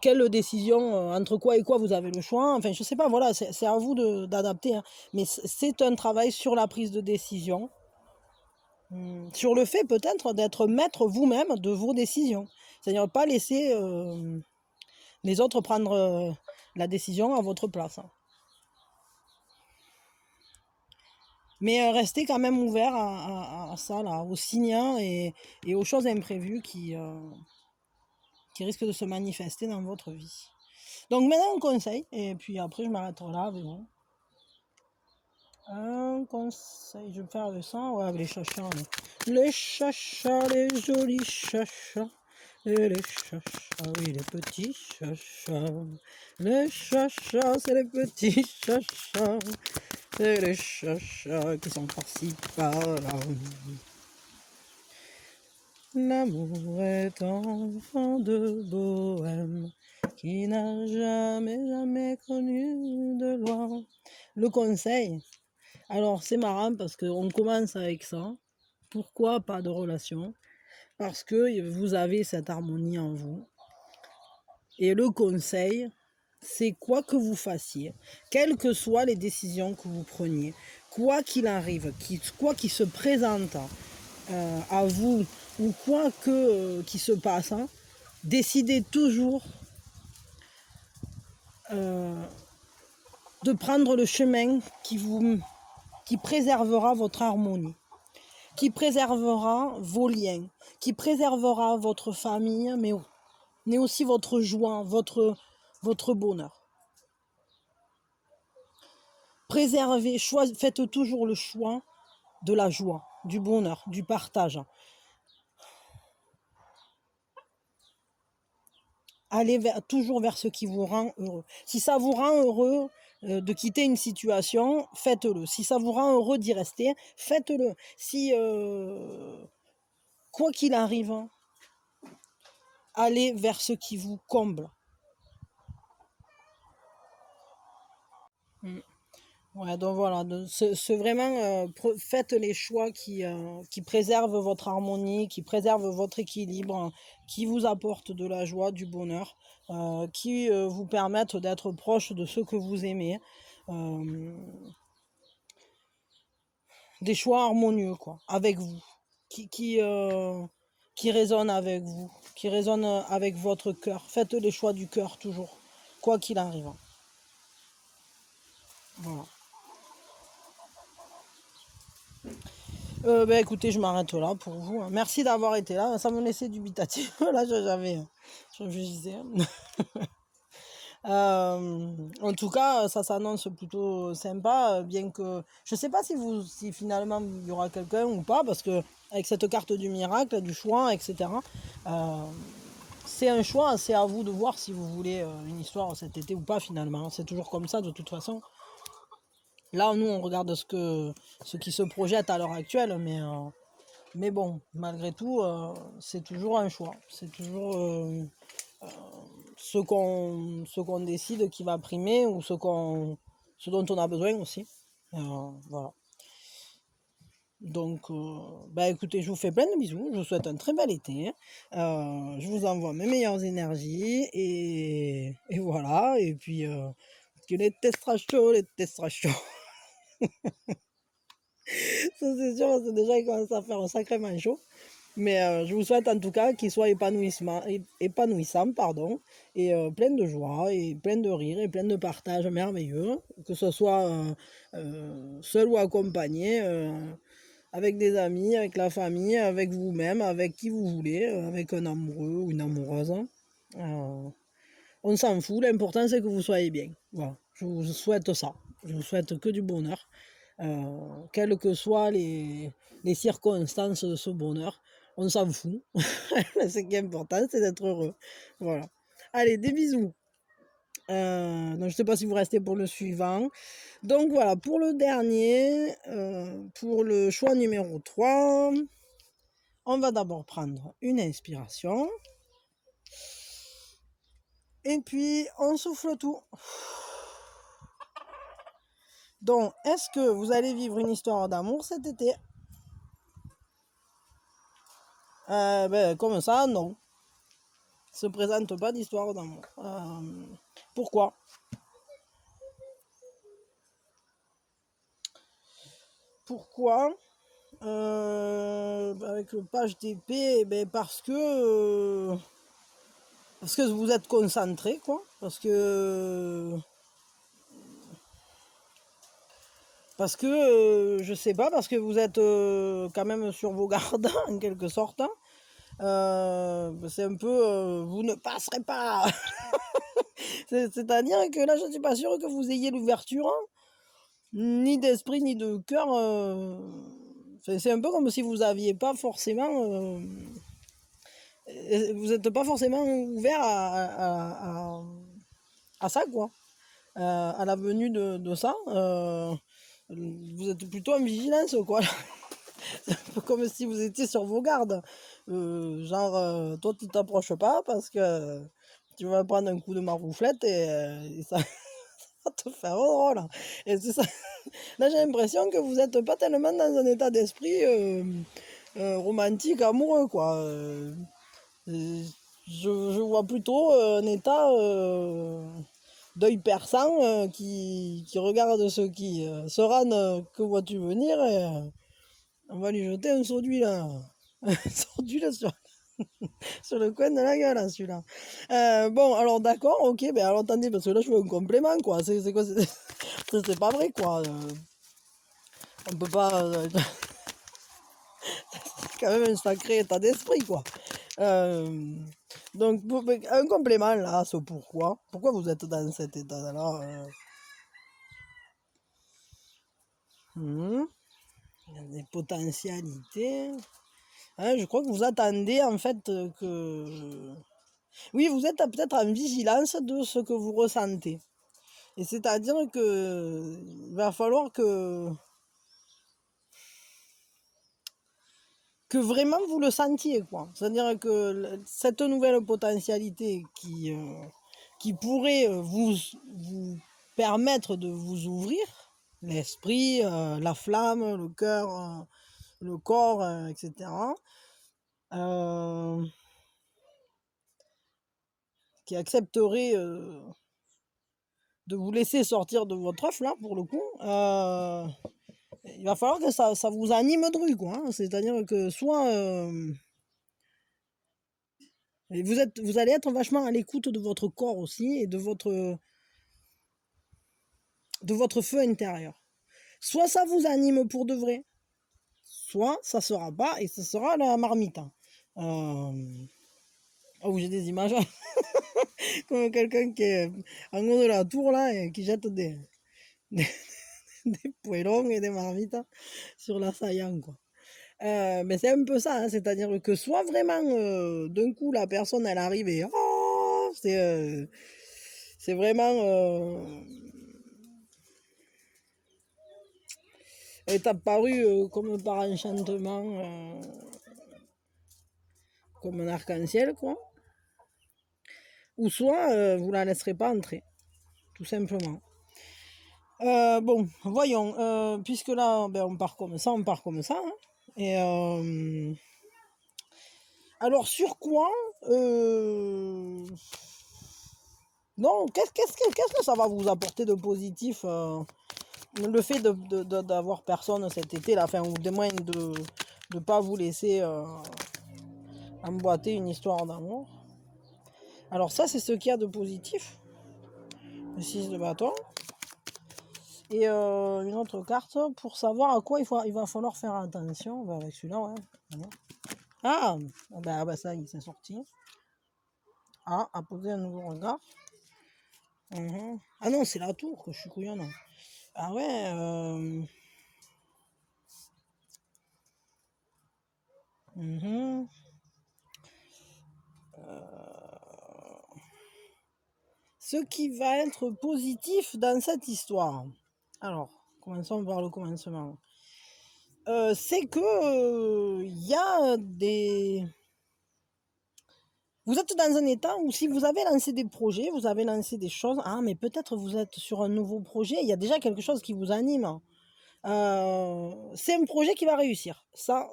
quelle décision, entre quoi et quoi vous avez le choix? Enfin, je sais pas, voilà, c'est à vous d'adapter. Hein. Mais c'est un travail sur la prise de décision, sur le fait peut-être d'être maître vous-même de vos décisions. C'est-à-dire pas laisser les autres prendre la décision à votre place. Hein. Mais restez quand même ouvert à ça, là, aux signes et aux choses imprévues qui risquent de se manifester dans votre vie. Donc maintenant, un conseil, et puis après, je m'arrêterai là avec vous. Un conseil, je vais faire le sang, ouais, avec les chachas. Les chachas, les jolis chachas. Et les chachas, oui, les petits chachas. Les chachas, c'est les petits chachas. C'est les chachas qui sont par-ci, par-là. L'amour est enfant de bohème qui n'a jamais, jamais connu de loi. Le conseil, alors c'est marrant parce qu'on commence avec ça. Pourquoi pas de relation? Parce que vous avez cette harmonie en vous. Et le conseil, c'est quoi que vous fassiez, quelles que soient les décisions que vous preniez, quoi qu'il arrive, quoi qui se présente à vous ou quoi qui se passe, hein, décidez toujours de prendre le chemin qui préservera votre harmonie, qui préservera vos liens, qui préservera votre famille, mais aussi votre joie, votre bonheur. Préservez, faites toujours le choix de la joie, du bonheur, du partage. Allez toujours vers ce qui vous rend heureux. Si ça vous rend heureux de quitter une situation, faites-le. Si ça vous rend heureux d'y rester, faites-le. Si, quoi qu'il arrive, allez vers ce qui vous comble. Ouais, donc voilà, c'est vraiment, faites les choix qui préservent votre harmonie, qui préservent votre équilibre, qui vous apportent de la joie, du bonheur, qui vous permettent d'être proche de ceux que vous aimez. Des choix harmonieux, quoi, avec vous, qui résonnent avec vous, qui résonnent avec votre cœur. Faites les choix du cœur toujours, quoi qu'il arrive. Voilà. Écoutez, je m'arrête là pour vous. Hein. Merci d'avoir été là. Ça me laissait dubitatif. Là, je réfléchissais. En tout cas, ça s'annonce plutôt sympa, bien que je ne sais pas si finalement il y aura quelqu'un ou pas, parce que avec cette carte du miracle, du choix, etc. C'est un choix, c'est à vous de voir si vous voulez une histoire cet été ou pas finalement. C'est toujours comme ça de toute façon. Là, nous, on regarde ce qui se projette à l'heure actuelle, mais Mais bon, malgré tout, c'est toujours un choix. C'est toujours ce qu'on décide qui va primer ou ce dont on a besoin aussi. Voilà. Donc, bah écoutez, je vous fais plein de bisous. Je vous souhaite un très bel été. Je vous envoie mes meilleures énergies et voilà. Et puis, que les testrachos, les testrachos. Ça, c'est sûr, parce que déjà, il commence à faire un sacrément chaud. Mais je vous souhaite en tout cas qu'il soit épanouissant, pardon, et plein de joie, et plein de rire, et plein de partage merveilleux, que ce soit seul ou accompagné, avec des amis, avec la famille, avec vous-même, avec qui vous voulez, avec un amoureux ou une amoureuse. Euh, on s'en fout, l'important c'est que vous soyez bien. Voilà, je vous souhaite ça. Je vous souhaite que du bonheur, quelles que soient les circonstances de ce bonheur. On s'en fout. Ce qui est important, c'est d'être heureux. Voilà. Allez, des bisous. Donc, je ne sais pas si vous restez pour le suivant. Donc voilà, pour le dernier, pour le choix numéro 3, on va d'abord prendre une inspiration. Et puis, on souffle tout. Donc, est-ce que vous allez vivre une histoire d'amour cet été? Comme ça, non. Il ne se présente pas d'histoire d'amour. Pourquoi? Pourquoi? Avec le page d'épée, parce que vous êtes concentré, quoi. Parce que je sais pas, parce que vous êtes quand même sur vos gardes en quelque sorte. C'est un peu vous ne passerez pas. C'est-à-dire que là, je ne suis pas sûre que vous ayez l'ouverture, hein, ni d'esprit ni de cœur. C'est un peu comme si vous aviez pas forcément, vous n'êtes pas forcément ouvert à ça, quoi, à la venue de ça. Vous êtes plutôt en vigilance, quoi. C'est un peu comme si vous étiez sur vos gardes. Toi, tu t'approches pas parce que tu vas prendre un coup de marouflette et ça va te faire drôle. Et c'est ça. Là, j'ai l'impression que vous n'êtes pas tellement dans un état d'esprit romantique, amoureux, quoi. Je vois plutôt un état d'œil perçant qui regarde ceux qui se rannent, que vois-tu venir, et on va lui jeter un seau d'huile, là. Un seau d'huile sur le coin de la gueule, hein, celui-là. Bon, alors d'accord, ok, ben alors attendez, parce que là je veux un complément, quoi. C'est quoi? C'est pas vrai, quoi. On peut pas. C'est quand même un sacré état d'esprit, quoi. Euh, donc, un complément là, c'est pourquoi. Pourquoi vous êtes dans cet état-là? Hmm, il y a des potentialités. Hein, je crois que vous attendez en fait que. Oui, vous êtes peut-être en vigilance de ce que vous ressentez. Et c'est-à-dire que il va falloir que vraiment vous le sentiez, quoi. C'est-à-dire que cette nouvelle potentialité qui pourrait vous permettre de vous ouvrir, l'esprit, la flamme, le cœur, le corps, etc., euh, qui accepterait de vous laisser sortir de votre œuf, là, pour le coup, il va falloir que ça vous anime dru, quoi, hein. C'est-à-dire que soit vous allez être vachement à l'écoute de votre corps aussi et de votre feu intérieur. Soit ça vous anime pour de vrai, soit ça sera pas et ce sera la marmite, hein. Oh, j'ai des images comme quelqu'un qui est en haut de la tour là et qui jette des, des poêlons et des marmites sur l'assaillant, quoi. Mais c'est un peu ça, hein, c'est-à-dire que soit vraiment d'un coup la personne elle arrive et oh, c'est vraiment est apparue comme par enchantement, comme un arc-en-ciel, quoi. Ou soit vous la laisserez pas entrer, tout simplement. Bon, voyons, puisque là, ben, on part comme ça, hein. Et alors, sur quoi non, qu'est-ce que ça va vous apporter de positif, le fait d'avoir personne cet été, là, enfin, ou du moins de ne pas vous laisser emboîter une histoire d'amour. Alors ça, c'est ce qu'il y a de positif. Le 6 de bâton. Et une autre carte pour savoir à quoi il va falloir faire attention. Ben, avec celui-là, ouais. Ah, bah ça, il s'est sorti. Ah, à poser un nouveau regard. Ah non, c'est la tour que je suis couillonne. Ah ouais. Ce qui va être positif dans cette histoire. Alors, commençons par le commencement. C'est que il y a des... Vous êtes dans un état où si vous avez lancé des projets, vous avez lancé des choses, ah mais peut-être vous êtes sur un nouveau projet, il y a déjà quelque chose qui vous anime. C'est un projet qui va réussir. Ça,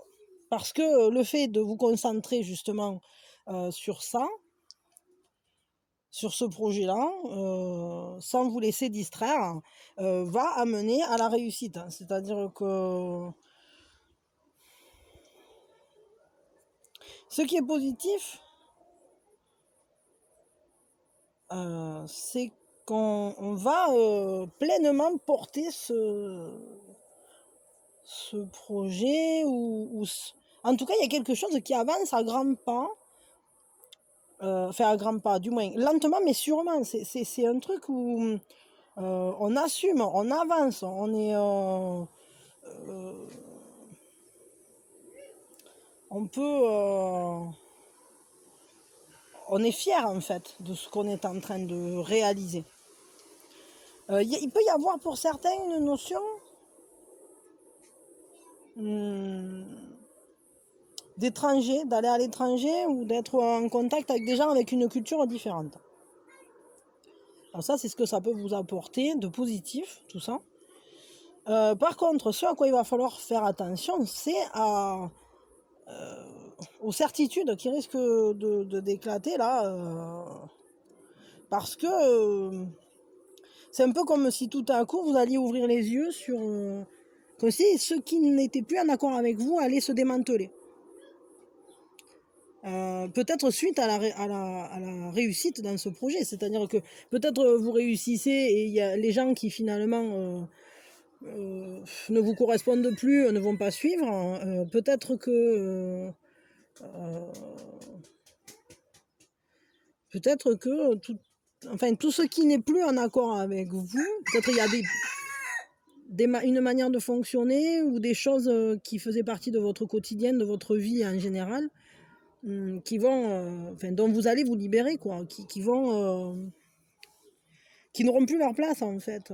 parce que le fait de vous concentrer justement sur ça, sur ce projet-là, sans vous laisser distraire, va amener à la réussite. C'est-à-dire que ce qui est positif, c'est qu'on va pleinement porter ce projet, en tout cas, il y a quelque chose qui avance à grands pas, enfin à grands pas, du moins lentement mais sûrement. C'est un truc où on assume, on avance, on peut, on est fier en fait de ce qu'on est en train de réaliser. Il peut y avoir pour certains une notion d'étranger, d'aller à l'étranger ou d'être en contact avec des gens avec une culture différente. Alors ça, c'est ce que ça peut vous apporter de positif, tout ça. Par contre, ce à quoi il va falloir faire attention, c'est aux certitudes qui risquent d'éclater là, parce que c'est un peu comme si tout à coup vous alliez ouvrir les yeux sur comme si ceux qui n'étaient plus en accord avec vous allaient se démanteler. Peut-être suite à la réussite dans ce projet, c'est-à-dire que peut-être vous réussissez et il y a les gens qui finalement ne vous correspondent plus, ne vont pas suivre. Peut-être que tout ce qui n'est plus en accord avec vous, peut-être il y a une manière de fonctionner ou des choses qui faisaient partie de votre quotidien, de votre vie en général, qui vont, dont vous allez vous libérer, quoi, qui n'auront plus leur place en fait.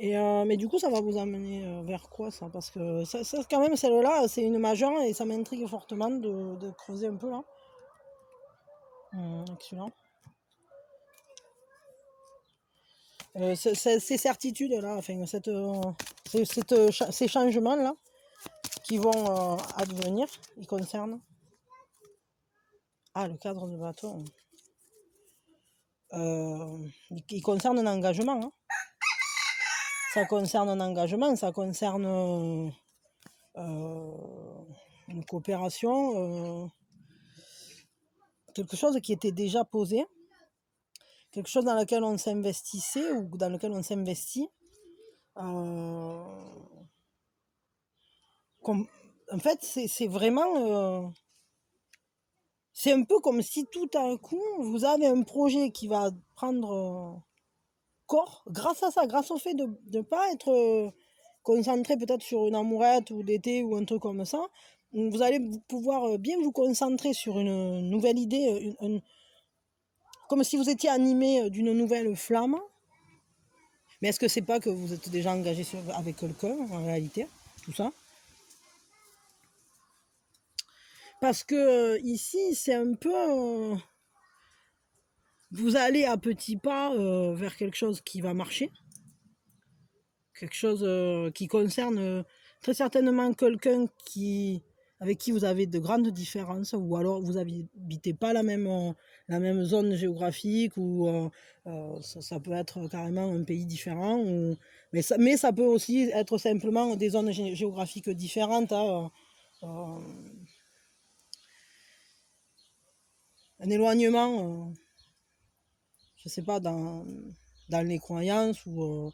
Mais du coup, ça va vous amener vers quoi ça? Parce que ça, quand même, celle-là, c'est une majeure et ça m'intrigue fortement de creuser un peu là. Excellent. Ces certitudes-là, enfin, ces changements-là qui vont advenir, ils concernent. Ah, le cadre de bateau. Il concerne un engagement. Hein. Ça concerne un engagement, ça concerne une coopération, quelque chose qui était déjà posé, quelque chose dans lequel on s'investissait ou dans lequel on s'investit. En fait, c'est vraiment... c'est un peu comme si tout à coup, vous avez un projet qui va prendre corps grâce à ça, grâce au fait de ne pas être concentré peut-être sur une amourette ou d'été ou un truc comme ça. Vous allez pouvoir bien vous concentrer sur une nouvelle idée, comme si vous étiez animé d'une nouvelle flamme. Mais est-ce que c'est pas que vous êtes déjà engagé avec quelqu'un, en réalité, tout ça? Parce que ici, c'est un peu... vous allez à petits pas vers quelque chose qui va marcher, quelque chose qui concerne très certainement quelqu'un avec qui vous avez de grandes différences, ou alors vous n'habitez pas la même zone géographique, ou ça peut être carrément un pays différent, mais ça peut aussi être simplement des zones géographiques différentes, hein, un éloignement, je sais pas, dans les croyances, ou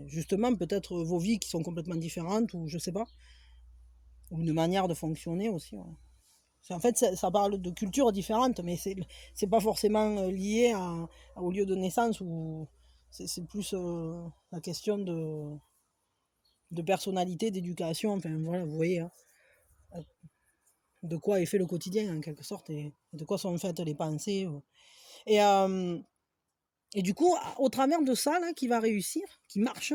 justement peut-être vos vies qui sont complètement différentes, ou je sais pas, ou une manière de fonctionner aussi. Ouais. En fait, ça parle de cultures différentes, mais c'est pas forcément lié au lieu de naissance, ou c'est plus la question de personnalité, d'éducation, enfin voilà, vous voyez, hein, de quoi est fait le quotidien en quelque sorte, et de quoi sont faites les pensées. Et, euh, et du coup, au travers de ça, là, qui va réussir, qui marche,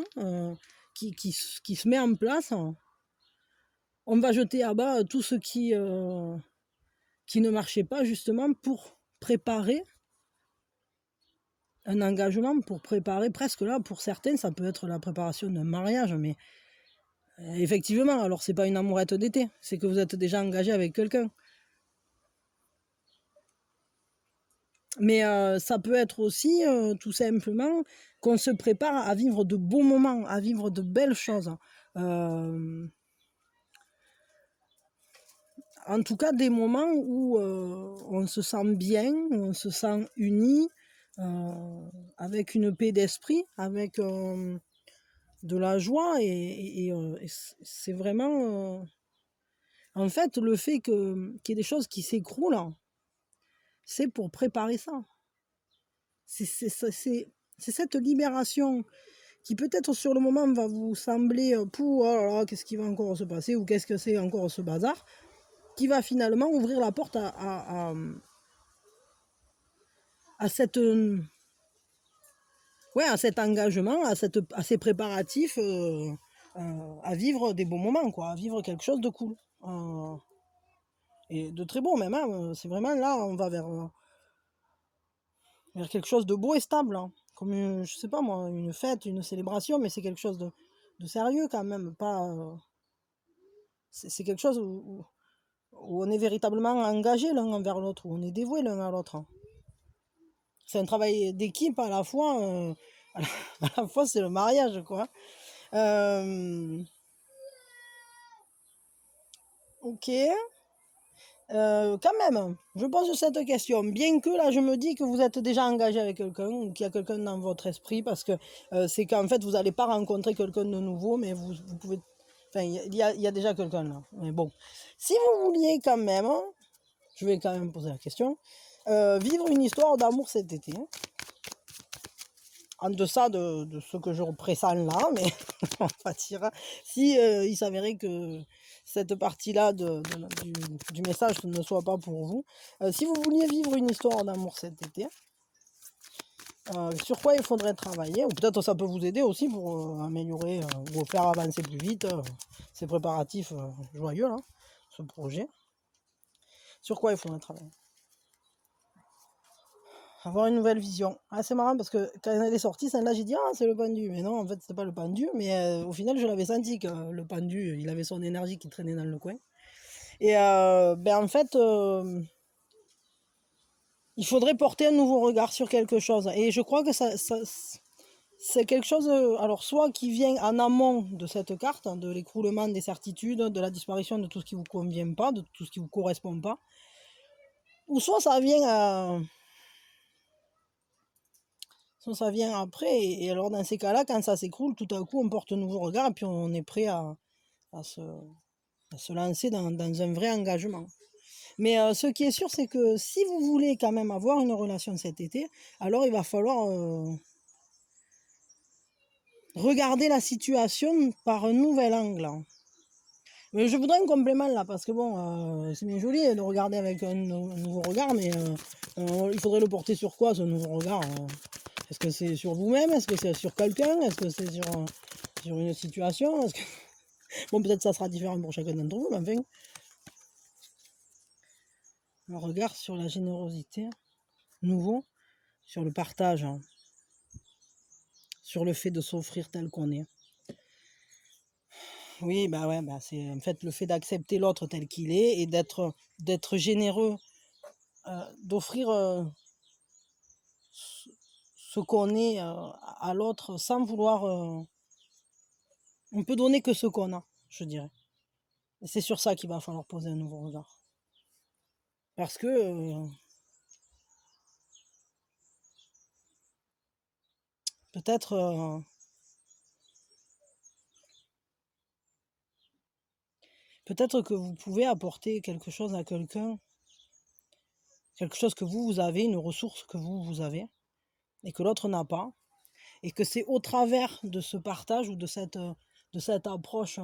qui se met en place, on va jeter à bas tout ce qui ne marchait pas, justement, pour préparer un engagement, pour préparer, presque là, pour certains, ça peut être la préparation d'un mariage, mais effectivement, alors c'est pas une amourette d'été, c'est que vous êtes déjà engagé avec quelqu'un. Mais ça peut être aussi, tout simplement, qu'on se prépare à vivre de beaux moments, à vivre de belles choses. En tout cas, des moments où on se sent bien, où on se sent uni, avec une paix d'esprit, avec de la joie. Et c'est vraiment... en fait, le fait qu'il y ait des choses qui s'écroulent, c'est pour préparer ça. C'est cette libération qui peut-être sur le moment va vous sembler oh là là, qu'est-ce qui va encore se passer, ou qu'est-ce que c'est encore ce bazar, qui va finalement ouvrir la porte à cette à cet engagement, à ces préparatifs, à vivre des bons moments, quoi, à vivre quelque chose de cool, et de très beau même, hein. C'est vraiment là, on va vers quelque chose de beau et stable, hein. Comme je sais pas moi, une fête, une célébration, mais c'est quelque chose de sérieux quand même, pas c'est quelque chose où on est véritablement engagé l'un envers l'autre, où on est dévoué l'un à l'autre. C'est un travail d'équipe à la fois, à la fois c'est le mariage, quoi. Ok. Quand même, je pose cette question, bien que là je me dis que vous êtes déjà engagé avec quelqu'un, ou qu'il y a quelqu'un dans votre esprit, parce que c'est qu'en fait vous n'allez pas rencontrer quelqu'un de nouveau, mais vous pouvez... Enfin, il y a déjà quelqu'un là. Mais bon, si vous vouliez quand même, je vais quand même poser la question, vivre une histoire d'amour cet été, hein, en deçà de ce que je pressens là, mais on va dire, si il s'avérait que cette partie-là du message ne soit pas pour vous, si vous vouliez vivre une histoire d'amour cet été, sur quoi il faudrait travailler, ou peut-être ça peut vous aider aussi pour améliorer ou faire avancer plus vite ces préparatifs joyeux, là, ce projet. Sur quoi il faudrait travailler? Avoir une nouvelle vision. Ah, c'est marrant parce que quand elle est sortie, celle-là, j'ai dit, ah, c'est le pendu. Mais non, en fait, c'était pas le pendu. Mais au final, je l'avais senti que le pendu, il avait son énergie qui traînait dans le coin. Et en fait, il faudrait porter un nouveau regard sur quelque chose. Et je crois que c'est quelque chose, alors soit qui vient en amont de cette carte, de l'écroulement des certitudes, de la disparition de tout ce qui ne vous convient pas, de tout ce qui ne vous correspond pas, ou soit ça vient ça vient après, et alors dans ces cas-là, quand ça s'écroule, tout à coup on porte un nouveau regard, et puis on est prêt à se lancer dans un vrai engagement. Mais ce qui est sûr, c'est que si vous voulez quand même avoir une relation cet été, alors il va falloir regarder la situation par un nouvel angle. Mais je voudrais un complément là, parce que bon, c'est bien joli de regarder avec un nouveau regard, mais il faudrait le porter sur quoi, ce nouveau regard Est-ce que c'est sur vous-même? Est-ce que c'est sur quelqu'un? Est-ce que c'est sur une situation? Bon, peut-être ça sera différent pour chacun d'entre vous, mais enfin, un regard sur la générosité, nouveau, sur le partage, hein, sur le fait de s'offrir tel qu'on est. Oui, bah ouais, bah c'est en fait le fait d'accepter l'autre tel qu'il est et d'être généreux, d'offrir ce qu'on est à l'autre sans vouloir. On peut donner que ce qu'on a, je dirais. Et c'est sur ça qu'il va falloir poser un nouveau regard. Parce que peut-être peut-être que vous pouvez apporter quelque chose à quelqu'un, quelque chose que vous avez, une ressource que vous avez, et que l'autre n'a pas, et que c'est au travers de ce partage ou de cette approche,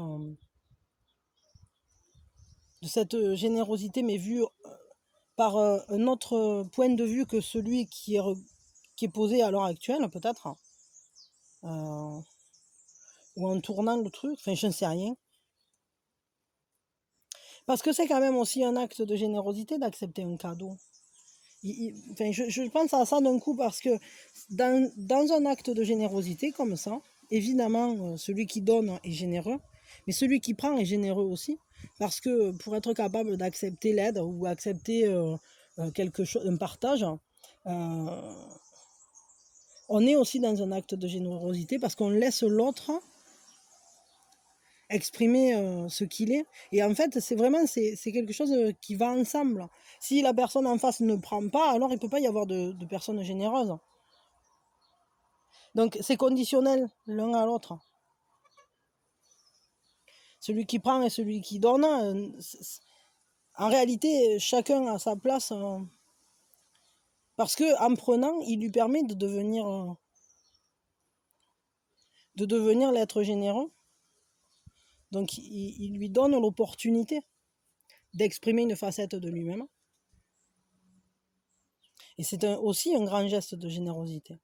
de cette générosité, mais vue par un autre point de vue que celui qui est posé à l'heure actuelle, peut-être, ou en tournant le truc, enfin je ne sais rien. Parce que c'est quand même aussi un acte de générosité d'accepter un cadeau. Enfin, je pense à ça d'un coup parce que dans un acte de générosité comme ça, évidemment, celui qui donne est généreux, mais celui qui prend est généreux aussi. Parce que pour être capable d'accepter l'aide ou accepter quelque chose, un partage, on est aussi dans un acte de générosité parce qu'on laisse l'autre exprimer ce qu'il est. Et en fait, c'est quelque chose qui va ensemble. Si la personne en face ne prend pas, alors il ne peut pas y avoir de personne généreuse. Donc c'est conditionnel l'un à l'autre. Celui qui prend et celui qui donne, en réalité, chacun a sa place. Parce qu'en prenant, il lui permet de devenir l'être généreux. Donc il lui donne l'opportunité d'exprimer une facette de lui-même. Et c'est aussi un grand geste de générosité.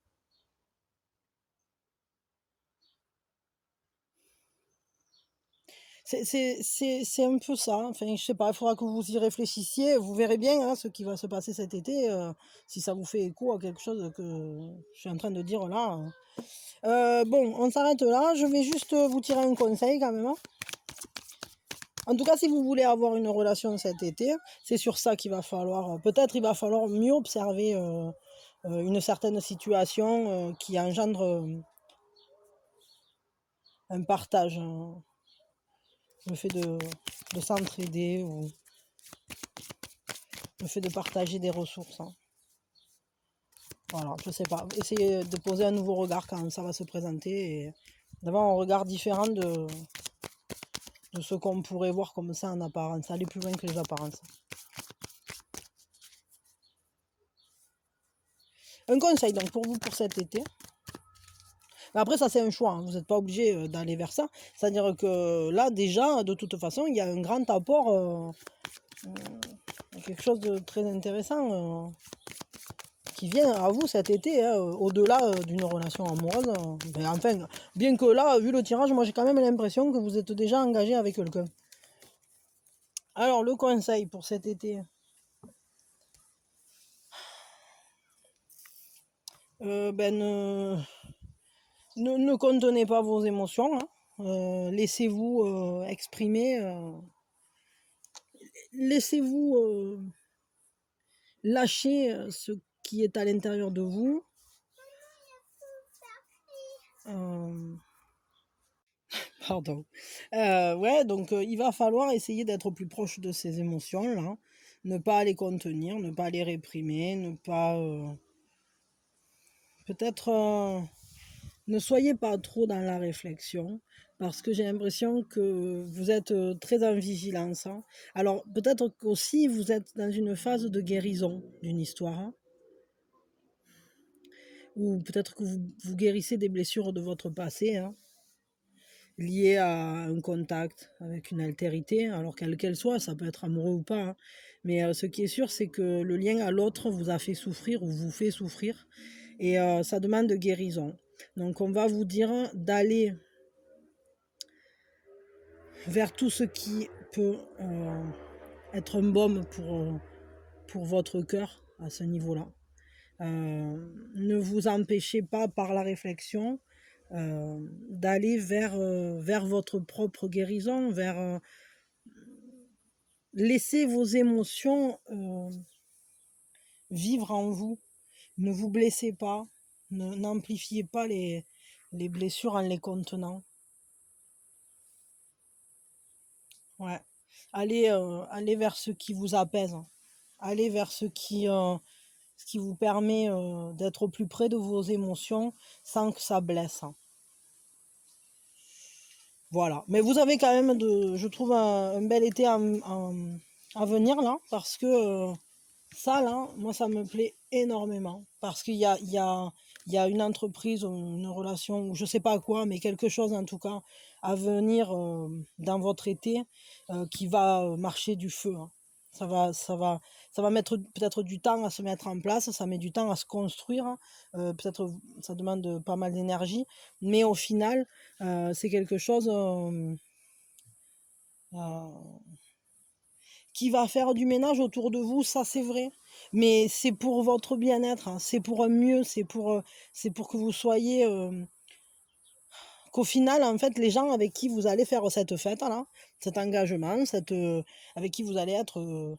C'est un peu ça. Enfin, je sais pas, il faudra que vous y réfléchissiez. Vous verrez bien hein, ce qui va se passer cet été, si ça vous fait écho à quelque chose que je suis en train de dire là. Bon, on s'arrête là. Je vais juste vous tirer un conseil quand même, hein. En tout cas, si vous voulez avoir une relation cet été, c'est sur ça qu'il va falloir. Peut-être il va falloir mieux observer une certaine situation qui engendre un partage, le fait de s'entraider ou le fait de partager des ressources, hein. Voilà, je sais pas. Essayez de poser un nouveau regard quand ça va se présenter et d'avoir un regard différent de ce qu'on pourrait voir comme ça en apparence, aller plus loin que les apparences. Un conseil donc pour vous pour cet été. Mais après ça c'est un choix, hein. Vous n'êtes pas obligé d'aller vers ça. C'est-à-dire que là déjà, de toute façon, il y a un grand apport, quelque chose de très intéressant qui vient à vous cet été, hein, au-delà d'une relation amoureuse. Ben, enfin, bien que là, vu le tirage, moi j'ai quand même l'impression que vous êtes déjà engagé avec quelqu'un. Alors, le conseil pour cet été, ben, ne contenez pas vos émotions, hein. Laissez-vous exprimer, laissez-vous lâcher ce qui est à l'intérieur de vous. Pardon. Ouais, donc il va falloir essayer d'être plus proche de ces émotions-là, ne pas les contenir, ne pas les réprimer, ne pas... peut-être ne soyez pas trop dans la réflexion, parce que j'ai l'impression que vous êtes très en vigilance, hein. Alors peut-être qu'aussi vous êtes dans une phase de guérison d'une histoire, hein, ou peut-être que vous guérissez des blessures de votre passé, hein, liées à un contact avec une altérité, alors quelle qu'elle soit, ça peut être amoureux ou pas, hein. Mais ce qui est sûr, c'est que le lien à l'autre vous a fait souffrir ou vous fait souffrir, et ça demande guérison. Donc on va vous dire d'aller vers tout ce qui peut être un baume pour votre cœur à ce niveau-là. Ne vous empêchez pas par la réflexion d'aller vers votre propre guérison, laissez vos émotions vivre en vous. Ne vous blessez pas, n'amplifiez pas les blessures en les contenant. Ouais. Allez vers ce qui vous apaise. Allez vers ce qui vous permet d'être au plus près de vos émotions sans que ça blesse. Voilà. Mais vous avez quand même, je trouve, un bel été à venir là, parce que ça, là, moi, ça me plaît énormément. Parce qu'il y a une entreprise, une relation, ou je sais pas quoi, mais quelque chose en tout cas, à venir dans votre été qui va marcher du feu. Hein. Ça va mettre peut-être du temps à se mettre en place, ça met du temps à se construire. Peut-être ça demande pas mal d'énergie, mais au final, c'est quelque chose qui va faire du ménage autour de vous, ça c'est vrai. Mais c'est pour votre bien-être, hein, c'est pour un mieux, c'est pour que vous soyez... qu'au final, en fait, les gens avec qui vous allez faire cette fête-là, cet engagement, avec qui vous allez être...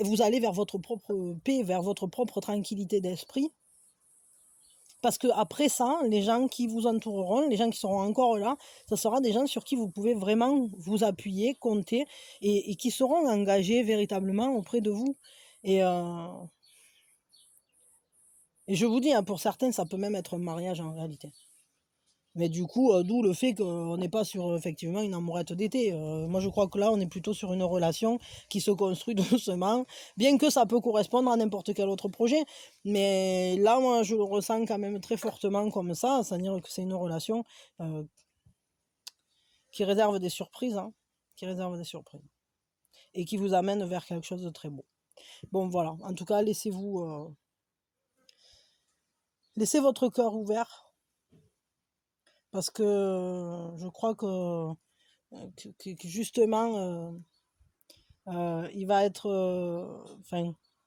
vous allez vers votre propre paix, vers votre propre tranquillité d'esprit. Parce que après ça, les gens qui vous entoureront, les gens qui seront encore là, ça sera des gens sur qui vous pouvez vraiment vous appuyer, compter, et qui seront engagés véritablement auprès de vous. Et, je vous dis, hein, pour certains, ça peut même être un mariage en réalité. Mais du coup, d'où le fait qu'on n'est pas sur effectivement une amourette d'été. Moi, je crois que là, on est plutôt sur une relation qui se construit doucement, bien que ça peut correspondre à n'importe quel autre projet. Mais là, moi, je le ressens quand même très fortement comme ça, c'est-à-dire que c'est une relation qui réserve des surprises, hein, qui réserve des surprises, et qui vous amène vers quelque chose de très beau. Bon, voilà. En tout cas, laissez votre cœur ouvert, parce que je crois que justement, il va être,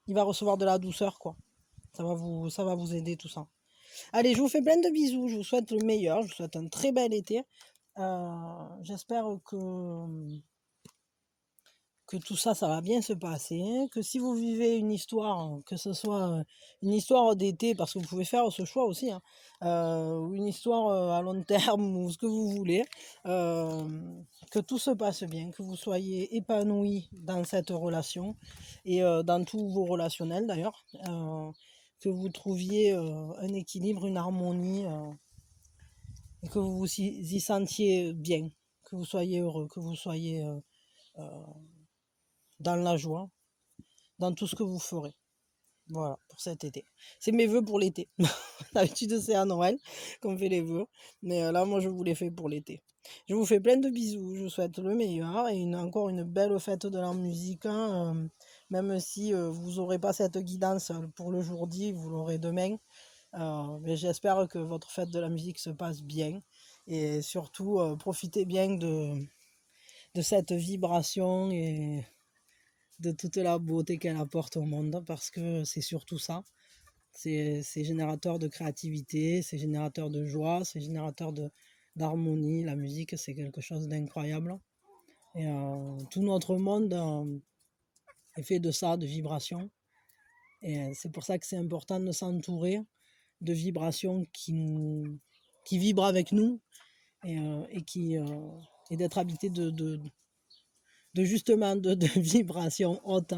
il va recevoir de la douceur, quoi. Ça va vous aider tout ça. Allez, je vous fais plein de bisous, je vous souhaite le meilleur, je vous souhaite un très bel été. J'espère que tout ça, ça va bien se passer, que si vous vivez une histoire, que ce soit une histoire d'été, parce que vous pouvez faire ce choix aussi, hein, ou une histoire à long terme, ou ce que vous voulez, que tout se passe bien, que vous soyez épanoui dans cette relation, et dans tous vos relationnels d'ailleurs, que vous trouviez un équilibre, une harmonie, et que vous vous y sentiez bien, que vous soyez heureux, que vous soyez dans la joie, dans tout ce que vous ferez. Voilà, pour cet été. C'est mes vœux pour l'été. D'habitude, c'est à Noël qu'on fait les vœux. Mais là, moi, je vous les fais pour l'été. Je vous fais plein de bisous. Je vous souhaite le meilleur et encore une belle fête de la musique. Hein, même si vous n'aurez pas cette guidance pour le jour dit, vous l'aurez demain. Mais j'espère que votre fête de la musique se passe bien. Et surtout, profitez bien de cette vibration et de toute la beauté qu'elle apporte au monde, parce que c'est surtout ça. C'est générateur de créativité, c'est générateur de joie, c'est générateur d'harmonie. La musique, c'est quelque chose d'incroyable. Et tout notre monde est fait de ça, de vibrations. Et c'est pour ça que c'est important de s'entourer de vibrations qui vibrent avec nous, et d'être habité de justement de vibrations hautes,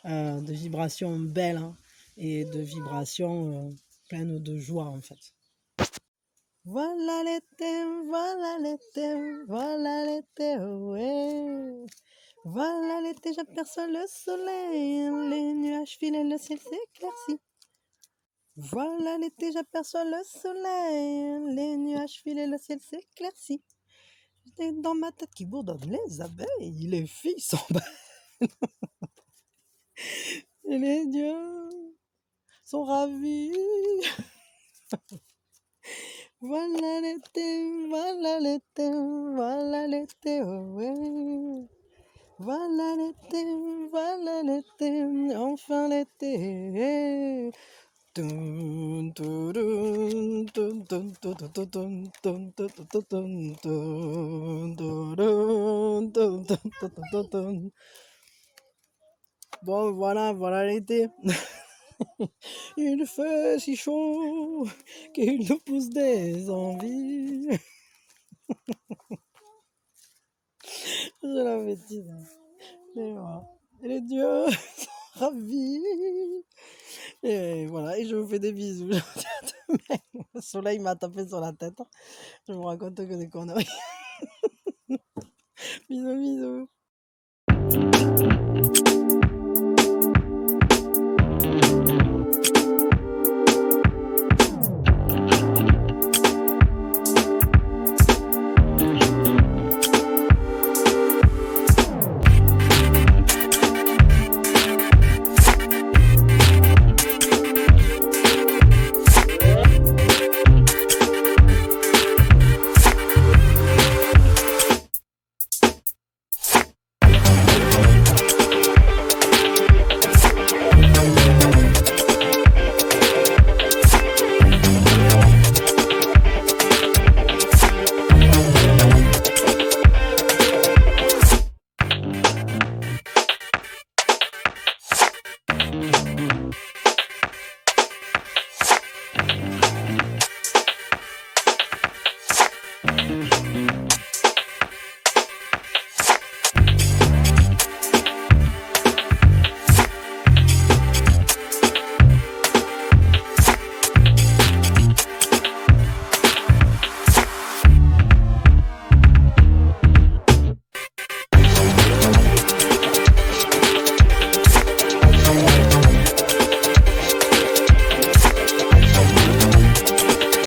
hein, de vibrations belles, hein, et de vibrations pleines de joie en fait. Voilà l'été, voilà l'été, voilà l'été, ouais. Voilà l'été, j'aperçois le soleil, les nuages filent et le ciel s'éclaircit. Voilà l'été, j'aperçois le soleil, les nuages filent et le ciel s'éclaircit. Et dans ma tête qui bourdonne les abeilles, les filles sont belles. Et les dieux sont ravis. Voilà l'été, voilà l'été, voilà l'été, oh ouais. Voilà l'été, enfin l'été. Dun, dun, dun, dun, dun, dun, dun, dun, dun, dun, dun, dun, dun, dun, dun, dun, dun, dun, dun. Bon, voilà l'été. Il fait si chaud qu'il nous pousse des envies. Je l'avais dit. Et voilà. Et les dieux sont ravis. Et voilà, et je vous fais des bisous. Je vous dis à demain. Le soleil m'a tapé sur la tête. Je vous raconte que des conneries. Bisous, bisous.